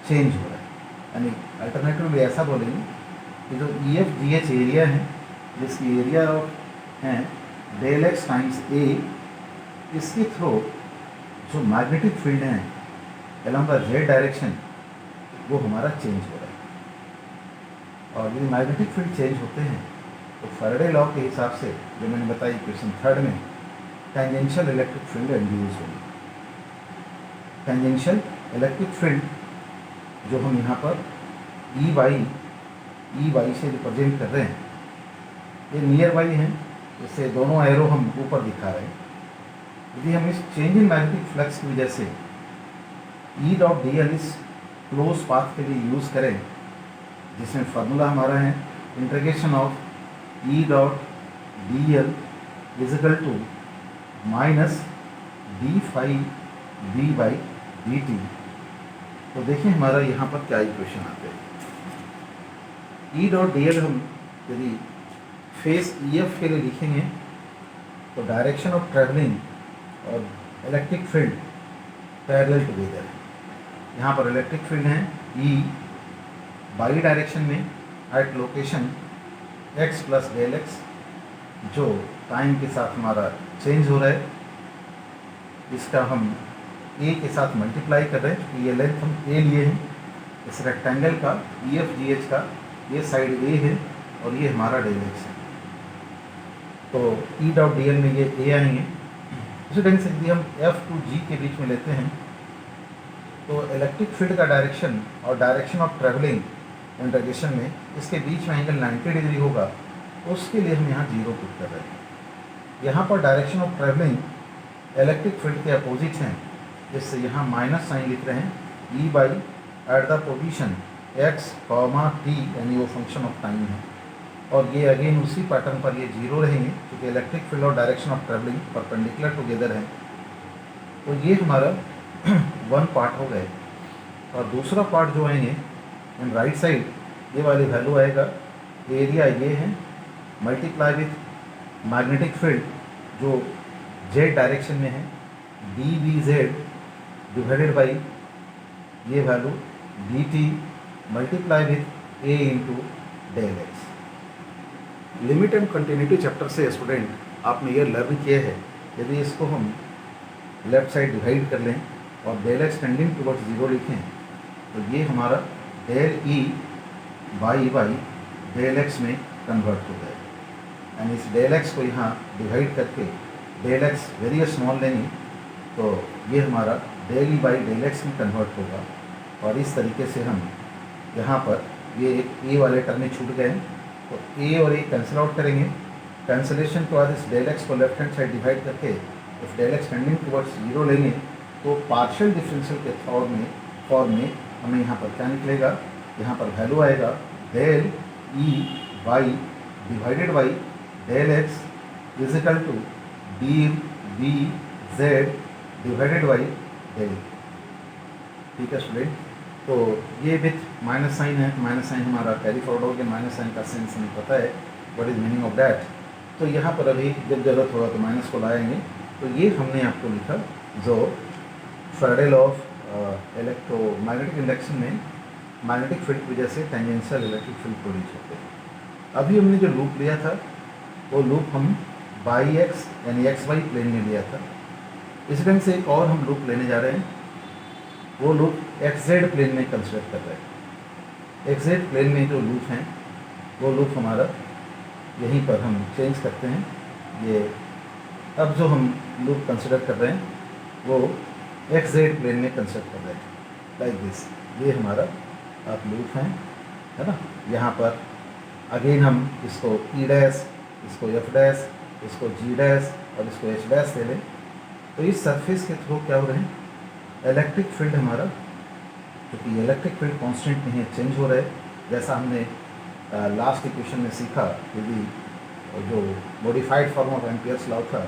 चेंज हो रहा है। यानी अल्टरनेटिवली ऐसा बोलेंगे कि जो E F G H area है, जिसकी एरिया है डेल एक्स टाइम्स ए, इसके थ्रू जो मैग्नेटिक फील्ड है अलॉन्ग द जेड डायरेक्शन, वो हमारा चेंज हो रहा है। और यदि मैग्नेटिक फील्ड चेंज होते हैं तो फैराडे लॉ के हिसाब से, जो मैंने बताई क्वेश्चन 3 में, टेंजेंशियल इलेक्ट्रिक फील्ड इंड्यूस होगी। टेंजेंशियल इलेक्ट्रिक फील्ड जो हम यहाँ पर ई वाई से रिप्रेजेंट कर रहे हैं, ये नियर बाई है, इससे दोनों एरो हम ऊपर दिखा रहे हैं। यदि हम इस चेंज इन मैग्नेटिक फ्लक्स की वजह से ई डॉट डी एल इस क्लोज पाथ के लिए यूज़ करें, जिसमें फार्मूला हमारा है integration of E dot D l is equal to minus d phi d by D t. तो देखिए हमारा यहाँ पर क्या इक्वेशन आते हैं। ई डॉट डी एल हम यदि फेस ई एफ के लिए लिखेंगे तो डायरेक्शन ऑफ ट्रैवलिंग और इलेक्ट्रिक फील्ड पैरेलल टुगेदर है। यहाँ पर इलेक्ट्रिक फील्ड है ई बाई डायरेक्शन में at location x plus del x, जो टाइम के साथ हमारा चेंज हो रहा है। इसका हम ए के साथ मल्टीप्लाई कर रहे हैं, क्योंकि ये लेंथ हम ए लिए हैं। इस रेक्टेंगल का ई एफ जी एच का ये साइड ए है और ये हमारा डेल एक्स है, तो ई डॉट डी एल में ये ए आएंगे। इसी ढंग से यदि हम एफ टू जी के बीच में लेते हैं तो इलेक्ट्रिक फील्ड का डायरेक्शन और डायरेक्शन ऑफ ट्रैवलिंग इंटीग्रेशन में इसके बीच में एंगल 90 डिग्री होगा, उसके लिए हम यहाँ 0 पुट कर रहे हैं। यहाँ पर direction of travelling electric field के अपोजिट हैं, जिससे यहाँ माइनस साइन लिख रहे हैं E by at the position X comma T, यानी वो फंक्शन ऑफ टाइम है। और ये अगेन उसी पैटर्न पर ये 0 रहेंगे, क्योंकि इलेक्ट्रिक फील्ड और direction of travelling perpendicular together है। तो ये हमारा वन पार्ट हो गए। और दूसरा पार्ट जो आएंगे इन राइट साइड, ये वाली वैल्यू आएगा, एरिया ये है मल्टीप्लाई विथ मैग्नेटिक फील्ड जो जेड डायरेक्शन में है, D B Z divided by ये value D T multiply with A into del X. Limit and continuity chapter से स्टूडेंट आपने ये लर्न किया है, यदि इसको हम लेफ्ट साइड डिवाइड कर लें और del x tending towards zero लिखें तो ये हमारा del E by del x में कन्वर्ट हो जाएगा। यानी इस डेल एक्स को यहाँ डिवाइड करके डेल एक्स वेरी स्मॉल लेंगे तो ये हमारा del E by del x में कन्वर्ट होगा। और इस तरीके से हम यहाँ पर ये एक ए वाले टर्म में छूट गए तो ए और ए कैंसिल आउट करेंगे। कैंसिलेशन के बाद इस डेल एक्स को लेफ्ट हैंड साइड डिवाइड करके इस del x tending towards zero लेंगे तो पार्शियल डिफरेंशियल के फॉर्म में हमें यहाँ पर क्या निकलेगा, यहाँ पर वैल्यू आएगा del E y divided by del x is equal to d B Z divided by del. ठीक है स्टूडेंट, तो ये विथ माइनस साइन है, माइनस साइन हमारा कैरी फॉरवर्ड हो गया, माइनस साइन का सेंस हमें पता है, what is meaning of that. तो यहाँ पर अभी जब जरूरत होगा तो माइनस को लाएंगे। तो ये हमने आपको लिखा जो Faraday law of electromagnetic induction में मैग्नेटिक फील्ड की वजह से टेंजेंशियल इलेक्ट्रिक फील्ड प्रोड्यूस होते हैं। अभी हमने जो लूप लिया था वो लूप हम बाई एक्स यानी एक्स वाई प्लेन में लिया था। इस ढंग से एक और हम लूप लेने जा रहे हैं, वो लूप एक्स जेड प्लेन में कंसिडर कर रहे हैं। एक्स जेड प्लेन में जो लूप हैं वो लूप हमारा यहीं पर हम चेंज करते हैं। ये अब जो हम लूप कंसिडर कर रहे हैं वो एक्स जेड प्लेन में कंसिडर कर रहे हैं लाइक दिस। ये हमारा आप लूप हैं, है ना। यहाँ पर अगेन हम इसको ई डैश, इसको एफ डैश, इसको जी डैश और इसको एच डैश ले लें तो इस सरफेस के थ्रू क्या हो रहे हैं, इलेक्ट्रिक फील्ड हमारा, क्योंकि इलेक्ट्रिक फील्ड कांस्टेंट नहीं है, चेंज हो रहा है। जैसा हमने लास्ट इक्वेशन में सीखा, यदि जो modified form of Ampere's law था,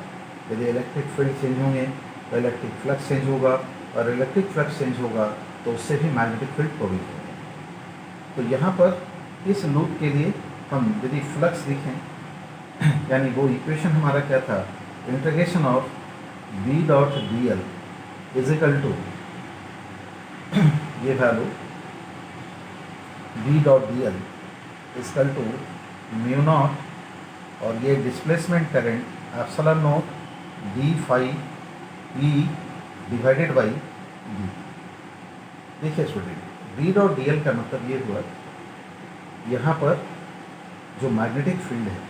यदि इलेक्ट्रिक फील्ड चेंज होंगे तो इलेक्ट्रिक फ्लक्स चेंज होगा और इलेक्ट्रिक फ्लक्स चेंज होगा तो उससे भी मैग्नेटिक फील्ड प्रोड्यूस होगा। तो यहाँ पर इस लूप के लिए हम यदि फ्लक्स लिखें, यानी वो इक्वेशन हमारा क्या था, integration of B dot D L is equal to ये value B dot D L equal to mu not और ये displacement current epsilon not D phi E divided by D. देखिए student, B dot D L का मतलब ये हुआ, यहाँ पर जो मैग्नेटिक फील्ड है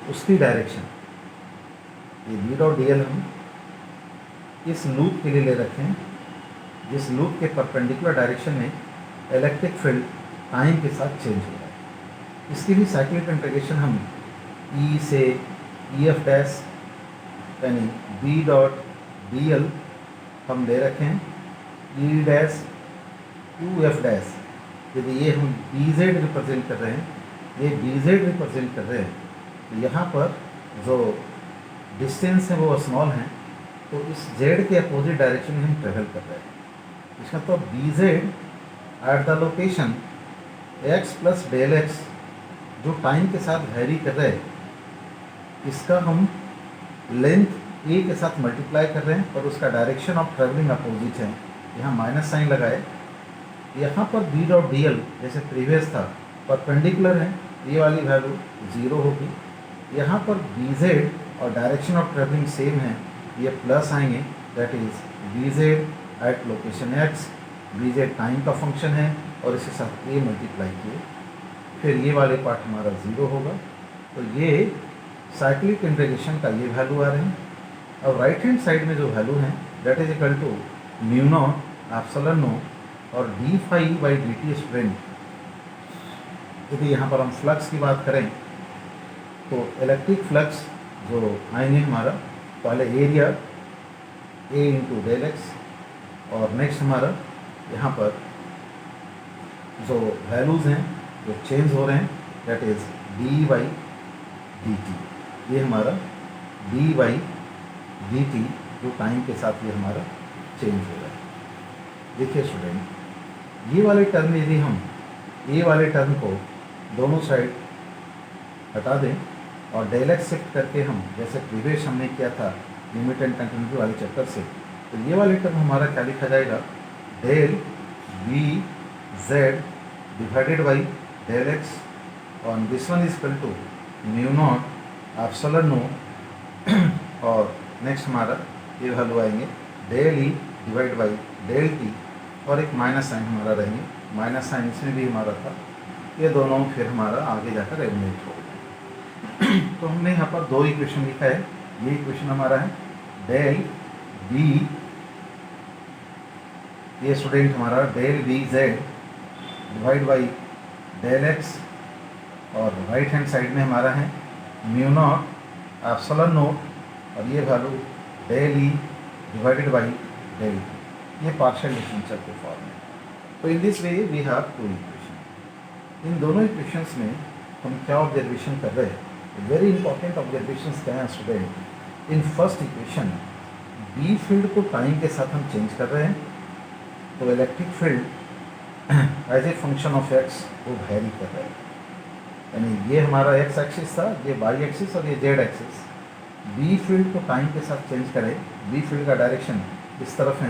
उसकी डायरेक्शन, ये बी डॉट डी एल हम इस लूप के लिए ले रखे हैं जिस लूप के परपेंडिकुलर डायरेक्शन में इलेक्ट्रिक फील्ड टाइम के साथ चेंज हो रहा है। इसकी भी साइक्लिक इंटीग्रेशन हम ई से ई एफ डैश यानी बी डॉट डी एल हम ले रखे हैं, E dash to F dash, यदि ये हम बी जेड रिप्रेजेंट कर रहे हैं, ये बी जेड रिप्रेजेंट कर रहे हैं, तो यहाँ पर जो डिस्टेंस है वो स्मॉल है, तो इस जेड के अपोजिट डायरेक्शन में हम ट्रेवल कर रहे हैं। इसका तो B z at the location x plus del x जो टाइम के साथ वेरी कर रहे हैं, इसका हम लेंथ ए के साथ मल्टीप्लाई कर रहे हैं और उसका डायरेक्शन ऑफ ट्रेवलिंग अपोजिट है। यहाँ माइनस साइन लगाए, यहाँ पर बी डॉट डी एल जैसे प्रीवियस था परपेंडिकुलर है, ये वाली वैल्यू ज़ीरो होगी। यहाँ पर बी जेड और डायरेक्शन ऑफ ट्रेवलिंग सेम है, ये प्लस आएंगे, that is B z at location x, B z time का फंक्शन है और इसके साथ ए मल्टीप्लाई किए, फिर ये वाले पार्ट हमारा ज़ीरो होगा। तो ये साइक्लिक इंटीग्रेशन का ये वैल्यू आ रहे हैं। और राइट हैंड साइड में जो वैल्यू है that is equal to mu not epsilon not और D phi by D T strength. यदि यहाँ पर हम फ्लक्स की बात करें तो इलेक्ट्रिक फ्लक्स जो आएंगे हमारा, पहले area A into del x और नेक्स्ट हमारा यहाँ पर जो वैल्यूज़ हैं जो चेंज हो रहे हैं that is D by D t. ये हमारा डी बाई डी टी जो टाइम के साथ ये हमारा चेंज हो रहा है। देखिए स्टूडेंट, ये वाले टर्म यदि हम ए वाले टर्म को दोनों साइड हटा दें और डेल एक्स शिफ्ट करके हम जैसे प्रीवियस हमने किया था लिमिट एंड कंटिन्यूटी वाले चैप्टर से, तो ये वाले टर्म हमारा क्या लिखा जाएगा, del B Z divided by del x और this one is equal to mu not epsilon not और नेक्स्ट हमारा ये वैल्यू आएंगे del E divide by del T और एक माइनस साइन हमारा रहेंगे, माइनस साइन इसमें भी हमारा था, ये दोनों फिर हमारा आगे जाकर एलिमिनेट हो गए। तो हमने यहाँ पर दो इक्वेशन लिखा है, ये इक्वेशन हमारा है डेल बी, ये स्टूडेंट हमारा del B Z divide by del x और राइट हैंड साइड में हमारा है म्यू नॉट एप्सिलॉन नॉट और ये value del E divided by del T, ये पार्शियल डिफरेंशियल के फॉर्म में। तो in this way we have two equation. इन दोनों इक्वेशंस में हम क्या ऑब्जर्वेशन कर रहे हैं, वेरी इंपॉर्टेंट ऑब्जर्वेशंस क्या हैं student. In first equation B field को टाइम के साथ हम चेंज कर रहे हैं, तो electric field as a function of x वो वैरी कर रहा है, यानी ये हमारा एक्स एक्सिस था, ये वाई एक्सिस और ये जेड एक्सिस। बी फील्ड को टाइम के साथ चेंज करें, बी फील्ड का डायरेक्शन इस तरफ है,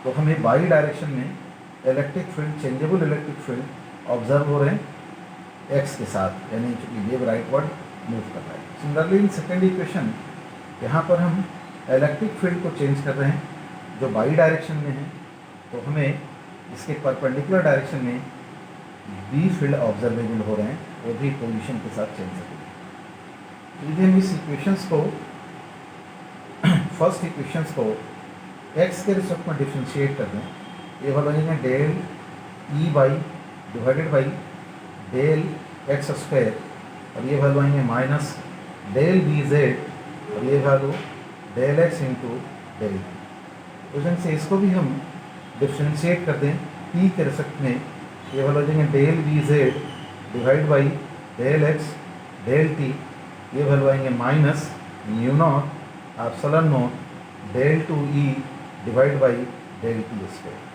तो हमें वाई डायरेक्शन में electric field, changeable electric field observe हो रहे हैं एक्स के साथ, यानी चूँकि वेव राइटवर्ड मूव कर रहा है। सिमिलरली इन सेकेंड इक्वेशन यहाँ पर हम इलेक्ट्रिक फील्ड को चेंज कर रहे हैं जो वाई डायरेक्शन में है, तो हमें इसके परपेंडिकुलर डायरेक्शन में बी फील्ड ऑब्जर्वेबल हो रहे हैं, वो भी पोजीशन के साथ चेंज करेंगे। यदि हम इस इक्वेशंस को फर्स्ट इक्वेशंस को एक्स के रिस्पेक्ट में डिफ्रेंशिएट कर दें, ये वाला है del E by divided by del x square और ये वैल्यू आएंगे माइनस डेल बी जेड और ये value del x into del t. तो से इसको भी हम डिफ्रेंशिएट कर दें टी के रिस्पेक्ट में, ये वाला देंगे del B Z divide by del x del T, ये वैल्यू आएंगे minus mu not epsilon not del two E divide by del t square.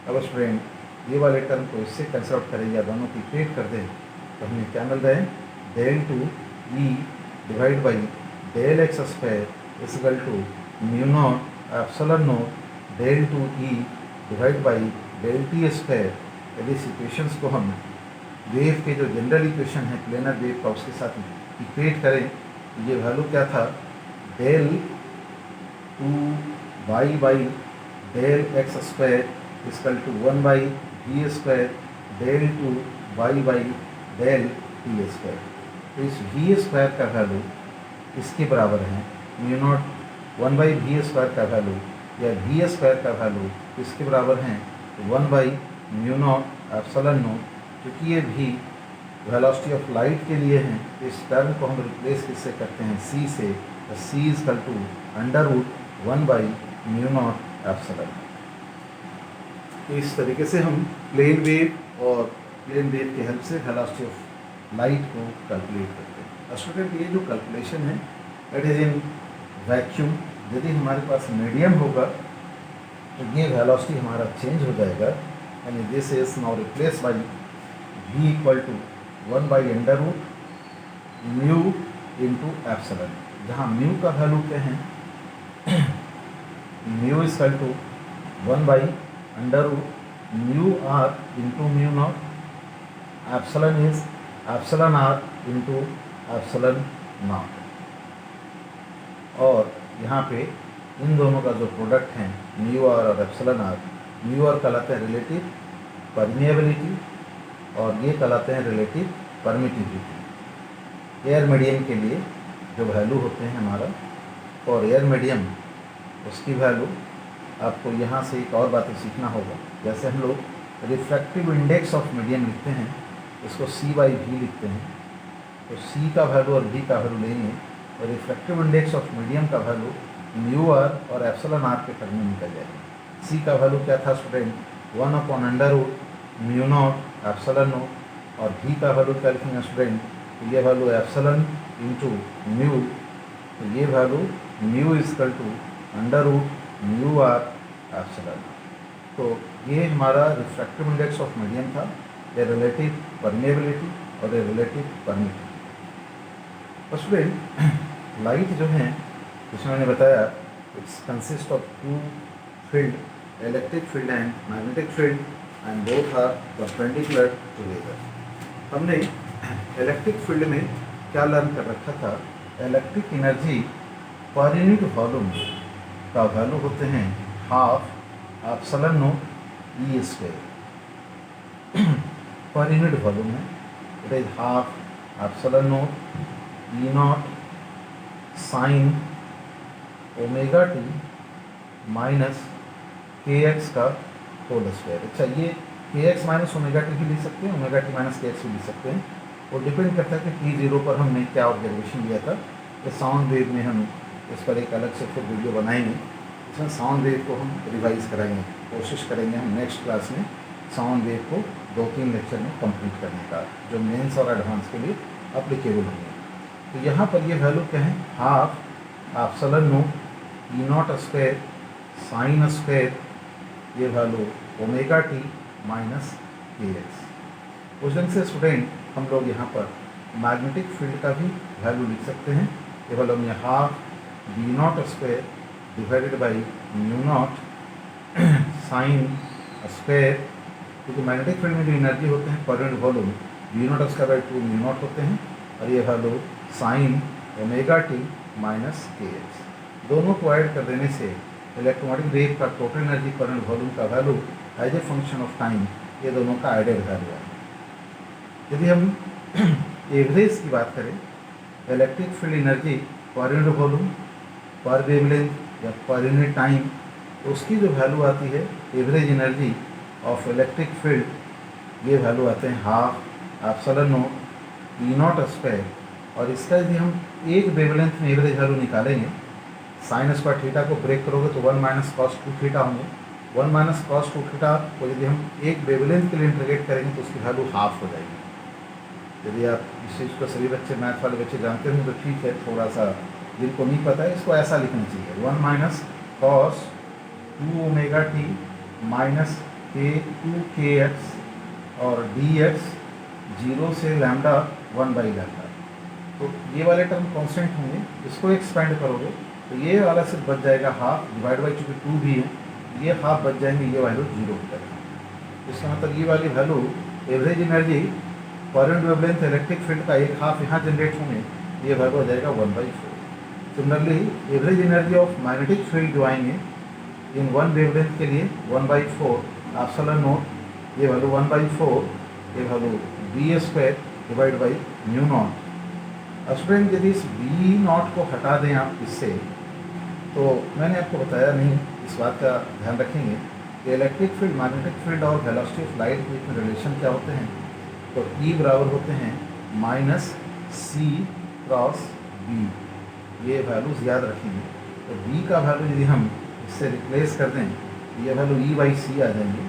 अब स्टूडेंट ये वाले टर्म को इससे कैंसिल आउट करें या दोनों की इक्वेट कर दें, तो हमें क्या मिल रहा है del two E divide by del x square is equal to mu not epsilon not del two E divide by del t square. यदि इस इक्वेशंस को हम वेव के जो जनरल इक्वेशन है प्लेनर वेव का उसके साथ इक्वेट करें, ये वैल्यू क्या था del two y by del x square equal to 1 by v square del two y by del t square. तो इस वी स्क्वायर का वैल्यू इसके बराबर है mu not 1 by v square का वैल्यू या वी स्क्वायर का वैल्यू इसके बराबर है 1 by mu not epsilon not. क्योंकि ये भी वेलोसिटी ऑफ लाइट के लिए हैं, तो इस टर्म को हम रिप्लेस किससे करते हैं सी से, तो C is equal to under root 1 by mu not epsilon. तो इस तरीके से हम प्लेन वेव और प्लेन वेव की हेल्प से वेलोसिटी ऑफ लाइट को कैलकुलेट करते हैं। स्टूडेंट ये जो कैलकुलेशन है इट इज़ इन वैक्यूम। यदि हमारे पास मीडियम होगा तो ये वेलोसिटी हमारा चेंज हो जाएगा, यानी this is now replace by v equal to 1 by under root mu into epsilon, जहाँ म्यू का वैल्यू क्या है mu is equal to 1 by under root mu r into mu not, epsilon is epsilon r into epsilon not. और यहाँ पे इन दोनों का जो प्रोडक्ट है म्यू आर और एप्सिलॉन आर, म्यू आर कहलाते हैं रिलेटिव परमिएबिलिटी और ये कहलाते हैं रिलेटिव परमिटिविटी। एयर मीडियम के लिए जो वैल्यू होते हैं हमारा, और एयर मीडियम उसकी वैल्यू आपको यहाँ से एक और बातें सीखना होगा। जैसे हम लोग रिफ्रैक्टिव इंडेक्स ऑफ मीडियम लिखते हैं, इसको सी बाई वी लिखते हैं, तो सी का वैल्यू और वी का वैल्यू लेंगे और रिफ्रैक्टिव इंडेक्स ऑफ मीडियम का वैल्यू म्यू आर और एप्सिलॉन आर के टर्म में निकल जाएगा। सी का वैल्यू क्या था स्टूडेंट 1 upon under root mu not epsilon not, और भी का वैल्यू क्या लिखेंगे स्टूडेंट, तो ये वैल्यू एप्सिलॉन इंटू म्यू, तो ये value mu is equal to under root mu r epsilon. तो ये हमारा रिफ्रैक्टिव इंडेक्स ऑफ मीडियम था, ये रिलेटिव परमिएबिलिटी और ये रिलेटिव परमिटिविटी। तो स्टूडेंट लाइट जो है जिसमें मैंने बताया it's consist of two field, electric field and magnetic field, and both are perpendicular together. हमने इलेक्ट्रिक फील्ड में क्या लर्न कर रखा था, electric energy per unit volume का वैल्यू होते हैं half epsilon not E square. Per unit volume में it is half epsilon not E not sine omega T minus K X का होल स्क्वायर। अच्छा, ये के एक्स माइनस ओमेगा टी भी लिख सकते हैं, omega T minus K x भी लिख सकते हैं। वो डिपेंड करता है कि टी जीरो पर हमने क्या ऑब्जर्वेशन लिया था। तो साउंड वेव में हम इस पर एक अलग से फिर वीडियो बनाएंगे, इसमें साउंड वेव को हम रिवाइज कराएंगे, कोशिश करेंगे हम नेक्स्ट क्लास में साउंड वेव को 2-3 लेक्चर में कंप्लीट करने का, जो मेंस और एडवांस के लिए अप्लीकेबल होंगे। तो यहाँ पर ये वैल्यू क्या है, half epsilon not E not square sine square, ये value omega T minus K x. उस ढंग से स्टूडेंट हम लोग यहाँ पर मैग्नेटिक फील्ड का भी वैल्यू लिख सकते हैं। ये वैल्यू में half B not square divided by mu not sine square, क्योंकि मैग्नेटिक फील्ड में जो एनर्जी होते हैं per unit volume B not square by 2 mu not होते हैं, और ये value sine omega T minus K X. दोनों को ऐड कर देने से इलेक्ट्रोमैग्नेटिक वेव का total energy per unit volume का value as a function of time, ये दोनों का एडेड वैल्यू है। यदि हम एवरेज की बात करें, electric field energy per unit volume पर वेवलेंथ या पर यूनिट टाइम, तो उसकी जो वैल्यू आती है average energy of electric field, ये वैल्यू आते हैं half epsilon not E not square. और इसका यदि हम एक वेवलेंथ में एवरेज वैल्यू निकालेंगे, साइन स्क्वायर थीटा को ब्रेक करोगे तो 1 माइनस कॉस 2 थीटा होंगे। 1 माइनस कॉस 2 थीटा को यदि हम एक वेवलेंथ के लिए इंटीग्रेट करेंगे तो उसकी वैल्यू हाफ हो जाएगी। यदि आप इस चीज़ को सभी बच्चे, मैथ वाले बच्चे जानते हैं तो ठीक है, थोड़ा सा जिनको नहीं पता है इसको ऐसा लिखना चाहिए, 1 minus cos 2 omega T minus के 2 के एक्स और डी एक्स 0 से लैम्डा 1 बाई लैम्डा। तो ये वाले टर्म कॉन्स्टेंट होंगे, इसको एक्सपेंड करोगे तो ये वाला सिर्फ बच जाएगा हाफ, डिवाइड बाई चूँकि 2 भी है, ये हाफ बच जाएंगे, ये वैल्यू 0 हो जाएगा। इसका मतलब ये वाली value average energy per unit wavelength electric field का एक हाफ यहाँ जनरेट होंगे, ये वैल्यू हो जाएगा 1/4। Similarly average energy of magnetic field जो आएंगे इन वन वेवलेंथ के लिए 1/4 एप्सिलॉन नॉट, ये वैल्यू 1/4, ये value B square divide by mu not. Student यदि इस बी नॉट को हटा दें आप इससे, तो मैंने आपको बताया नहीं, इस बात का ध्यान रखेंगे कि इलेक्ट्रिक फील्ड, मैग्नेटिक फील्ड और वेलोसिटी ऑफ लाइट के बीच में रिलेशन क्या होते हैं। तो ई बराबर होते हैं माइनस सी क्रॉस बी, ये वैल्यूज याद रखेंगे। तो बी का वैल्यू यदि हम इससे रिप्लेस कर दें, ये वैल्यू ई बाई सी आ जाएंगे,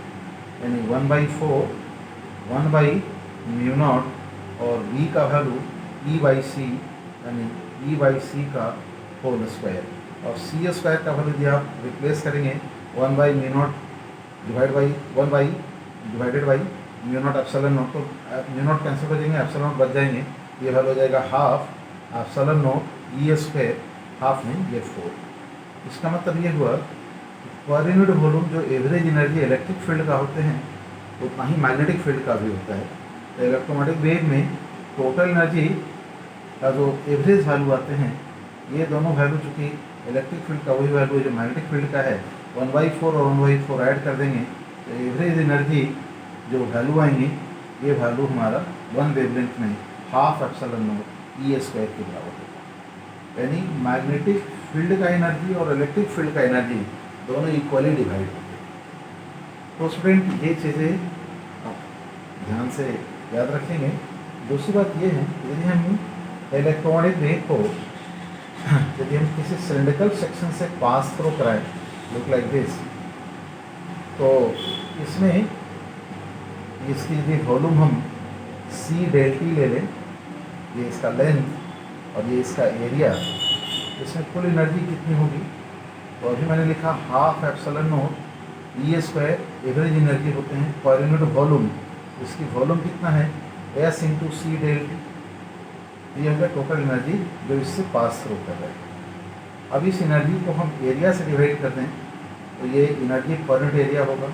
यानी 1/4 1 बाई म्यू नॉट, और बी का वैल्यू ई बाई सी, यानी ई बाई सी का होल स्क्वायर। और सी स्क्वायर का वैल्यू यदि आप रिप्लेस करेंगे 1 by mu not divide by 1 by divided by mu not epsilon not, तो म्यू नॉट कैंसिल हो जाएंगे, एप्सिलॉन नॉट बच जाएंगे, ये वैल्यू हो जाएगा half epsilon not E square, half में ये 4। इसका मतलब ये हुआ पर यूनिट वॉल्यूम जो एवरेज एनर्जी इलेक्ट्रिक फील्ड का होते हैं उतना ही मैग्नेटिक फील्ड का भी होता है। तो इलेक्ट्रोमैग्नेटिक वेव में टोटल एनर्जी का जो एवरेज वैल्यू आते हैं, ये दोनों वैल्यू चूँकि इलेक्ट्रिक फील्ड का वही वैल्यू जो मैग्नेटिक फील्ड का है, 1/4 और 1/4 ऐड कर देंगे तो एवरेज एनर्जी जो वैल्यू आएंगी, ये वैल्यू हमारा वन वेवलेंथ में half epsilon not E square के बराबर होगा। यानी मैग्नेटिक फील्ड का एनर्जी और इलेक्ट्रिक फील्ड का एनर्जी दोनों इक्वली डिवाइड होते हैं। तो स्टूडेंट ये चीज़ें ध्यान से याद रखेंगे। दूसरी बात ये है, यदि हम इलेक्ट्रॉनिक वेव को यदि हम किसी सिलिंड्रिकल सेक्शन से पास थ्रू कराएं, लुक लाइक दिस, तो इसमें इसकी यदि वॉल्यूम हम सी डेल टी ले लें, ये इसका लेंथ और ये इसका एरिया, इसमें कुल एनर्जी कितनी होगी। तो अभी मैंने लिखा half epsilon not E square average energy होते हैं पर यूनिट वॉल्यूम, इसकी वॉल्यूम कितना है एस इंटू सी डेल टी, ये होगा टोटल एनर्जी जो इससे पास थ्रू कर रहा है। अब इस एनर्जी को हम एरिया से डिवाइड कर दें तो ये एनर्जी पर यूनिट एरिया होगा,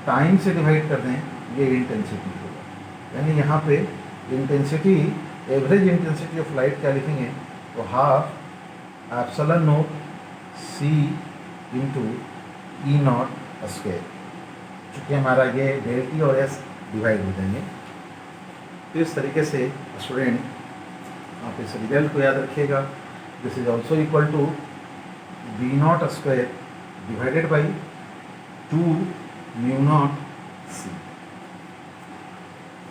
टाइम से डिवाइड कर दें ये इंटेंसिटी होगा। यानी यहाँ पे intensity, average intensity of light क्या लिखेंगे, तो half epsilon not c into E not square, चूँकि हमारा ये डेल टी और एस डिवाइड हो जाएंगे। तो इस तरीके से स्टूडेंट आप इस रिजल्ट को याद रखिएगा, this is also equal to B not square divided by 2 mu not C.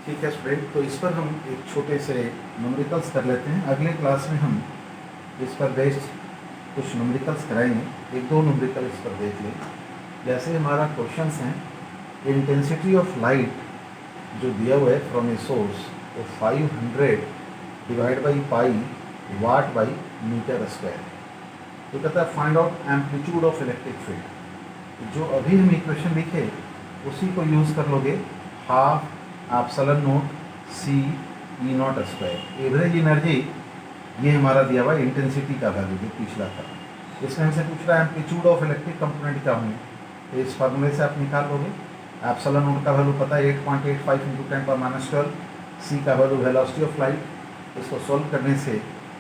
ठीक है स्टूडेंट, तो इस पर हम एक छोटे से न्यूमेरिकल्स कर लेते हैं। अगले क्लास में हम इस पर बेस्ड कुछ न्यूमेरिकल्स कराएंगे, एक दो न्यूमेरिकल इस पर देख लें। जैसे हमारा क्वेश्चंस हैं, इंटेंसिटी ऑफ लाइट जो दिया हुआ है फ्रॉम ए सोर्स, वो 500 divide by pi watt by metre square. तो कहता है find out amplitude of electric field. जो अभी हम इक्वेशन लिखे उसी को यूज़ कर लोगे, half epsilon not c E not square. Average energy ये हमारा दिया हुआ इंटेंसिटी का वैल्यू जो पिछला था। इसमें हमसे पूछ रहा है एम्पलीट्यूड ऑफ इलेक्ट्रिक कंपोनेंट क्या होंगे, तो इस फार्मूले से आप निकाल लोगे। एप्सिलॉन नॉट का वैल्यू पता है 8.85 इंटू 10⁻², सी का वैल्यू वेलोसिटी ऑफ लाइट, इसको सॉल्व करने से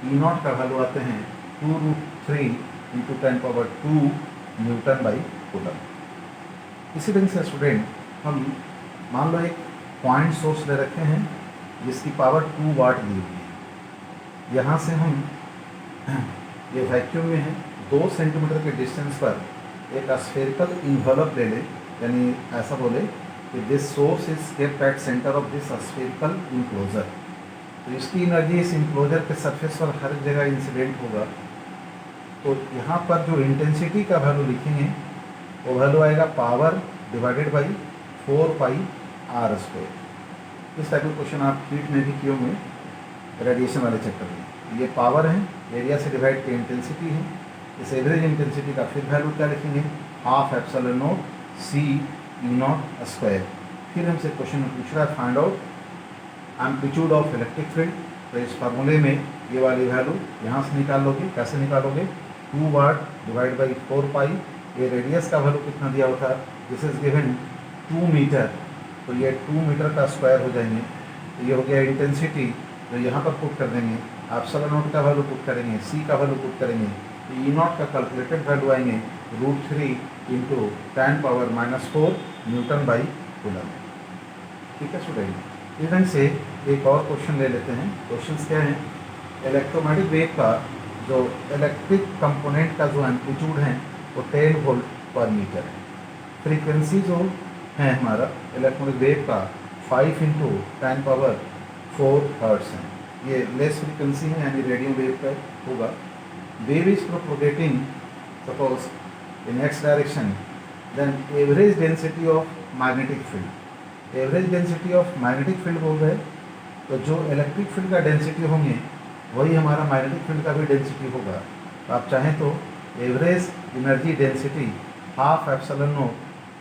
ई नॉट का वैल्यू आते हैं 2√3 इंटू 10⁻² न्यूटन बाई कूलम। इसी ढंग से स्टूडेंट हम मान लो एक पॉइंट सोर्स ले रखे हैं जिसकी पावर 2 वाट दी हुई है। यहाँ से हम ये वैक्यूम में है, 2 सेंटीमीटर के डिस्टेंस पर एक स्फेरिकल इन्वेलप ले लें, यानी ऐसा बोले कि this source is kept at centre of this spherical enclosure. तो इसकी एनर्जी इस इनक्लोजर के सरफेस पर हर जगह इंसिडेंट होगा। तो यहाँ पर जो इंटेंसिटी का वैल्यू लिखेंगे वो वैल्यू आएगा power divided by 4 pi r square. इस टाइप के क्वेश्चन आप हीट में भी किए होंगे रेडिएशन वाले चैप्टर में। ये पावर है, एरिया से डिवाइड की इंटेंसिटी है। इस एवरेज इंटेंसिटी का फिर वैल्यू क्या लिखेंगे, half epsilon not c E not square. फिर हमसे क्वेश्चन में पूछ रहा है find out amplitude of electric field. तो इस फार्मूले में ये वाली वैल्यू यहाँ से निकाल लोगे। कैसे निकालोगे, 2 वाट डिवाइड बाई 4 पाई। ये रेडियस का वैल्यू कितना दिया होता है, दिस इज गिवन 2 मीटर, तो ये 2 मीटर का स्क्वायर हो जाएंगे। तो ये हो गया इंटेंसिटी, तो यहाँ पर पुट कर देंगे। एप्सिलॉन नॉट का वैल्यू पुट करेंगे, सी का वैल्यू पुट करेंगे, तो ई नॉट का कैलकुलेटेड वैल्यू आएंगे √3 इंटू 10⁻⁻4 न्यूटन बाई कूलम। ठीक है स्टूडेंट, इस ढंग से एक और क्वेश्चन ले लेते हैं। क्वेश्चन क्या है, इलेक्ट्रोमैग्नेटिक वेव का जो इलेक्ट्रिक कंपोनेंट का जो एम्पलीट्यूड है वो 10 वोल्ट पर मीटर है। फ्रीक्वेंसी जो है हमारा इलेक्ट्रोमैग्नेटिक वेव का 5 इंटू 10⁴ हर्ट्स है। ये लेस फ्रीक्वेंसी है, यानी रेडियो वेव का होगा। Wave is propagating suppose in x direction, then average density of magnetic field. Average density of magnetic field बोल रहे, तो जो इलेक्ट्रिक फील्ड का डेंसिटी होंगे वही हमारा मैग्नेटिक फील्ड का भी डेंसिटी होगा। तो आप चाहें तो average energy density half epsilon not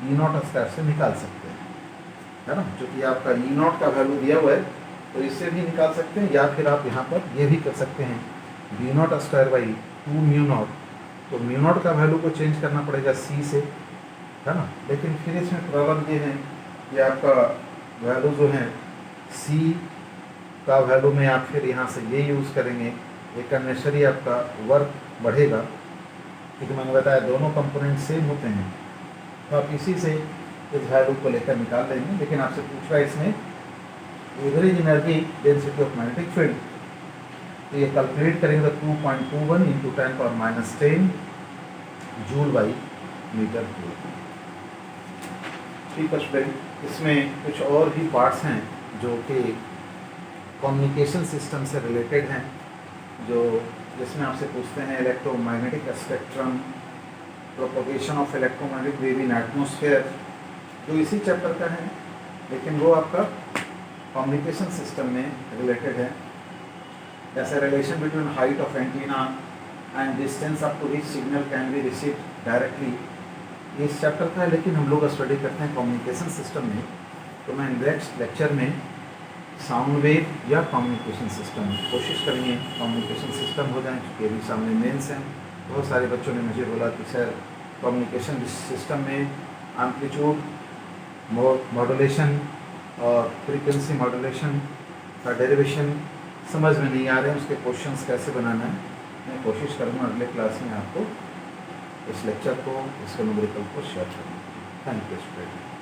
E not square से निकाल सकते हैं, है ना। क्योंकि आपका ई नॉट का वैल्यू दिया हुआ है तो इससे भी निकाल सकते हैं, या फिर आप यहाँ पर ये भी कर सकते हैं B not square by 2 mu not. तो म्यू नॉट का वैल्यू को चेंज करना पड़ेगा सी से, है ना। लेकिन फिर इसमें प्रॉब्लम ये है कि आपका वैल्यू जो है सी का वैल्यू में आप फिर यहाँ से ये यूज़ करेंगे, एक अननेसेसरी आपका वर्क बढ़ेगा, क्योंकि मैंने बताया दोनों कंपोनेंट सेम होते हैं। तो आप इसी से इस वैल्यू को लेकर निकाल लेंगे। लेकिन आपसे पूछ रहा है इसमें average energy density of magnetic field, तो ये कैलकुलेट करेंगे तो 2.21 into 10⁻10 joule by metre cube. ठीक है स्टूडेंट, इसमें कुछ और भी पार्ट्स हैं जो कि कम्युनिकेशन सिस्टम से रिलेटेड हैं, जो जिसमें आपसे पूछते हैं electromagnetic spectrum, propagation of electromagnetic wave in atmosphere, जो इसी चैप्टर का है, लेकिन वो आपका कम्युनिकेशन सिस्टम में रिलेटेड है। जैसे relation between height of antenna and distance up to which signal can be received directly, ये इस चैप्टर का है, लेकिन हम लोग स्टडी करते हैं कम्युनिकेशन सिस्टम में। तो मैं नेक्स्ट लेक्चर में साउंड वेव या कम्युनिकेशन सिस्टम कोशिश करेंगे कम्युनिकेशन सिस्टम हो जाए, क्योंकि अभी सामने मेंस हैं। बहुत सारे बच्चों ने मुझे बोला कि सर कम्युनिकेशन सिस्टम में एम्पलीट्यूड मॉड्यूलेशन और फ्रीक्वेंसी मॉड्यूलेशन का डेरिवेशन समझ में नहीं आ रहे हैं, उसके क्वेश्चंस कैसे बनाना है, मैं कोशिश करूँगा अगले क्लास में आपको इस लेक्चर को, इसके न्यूमेरिकल को शेयर करने की। Thank you student.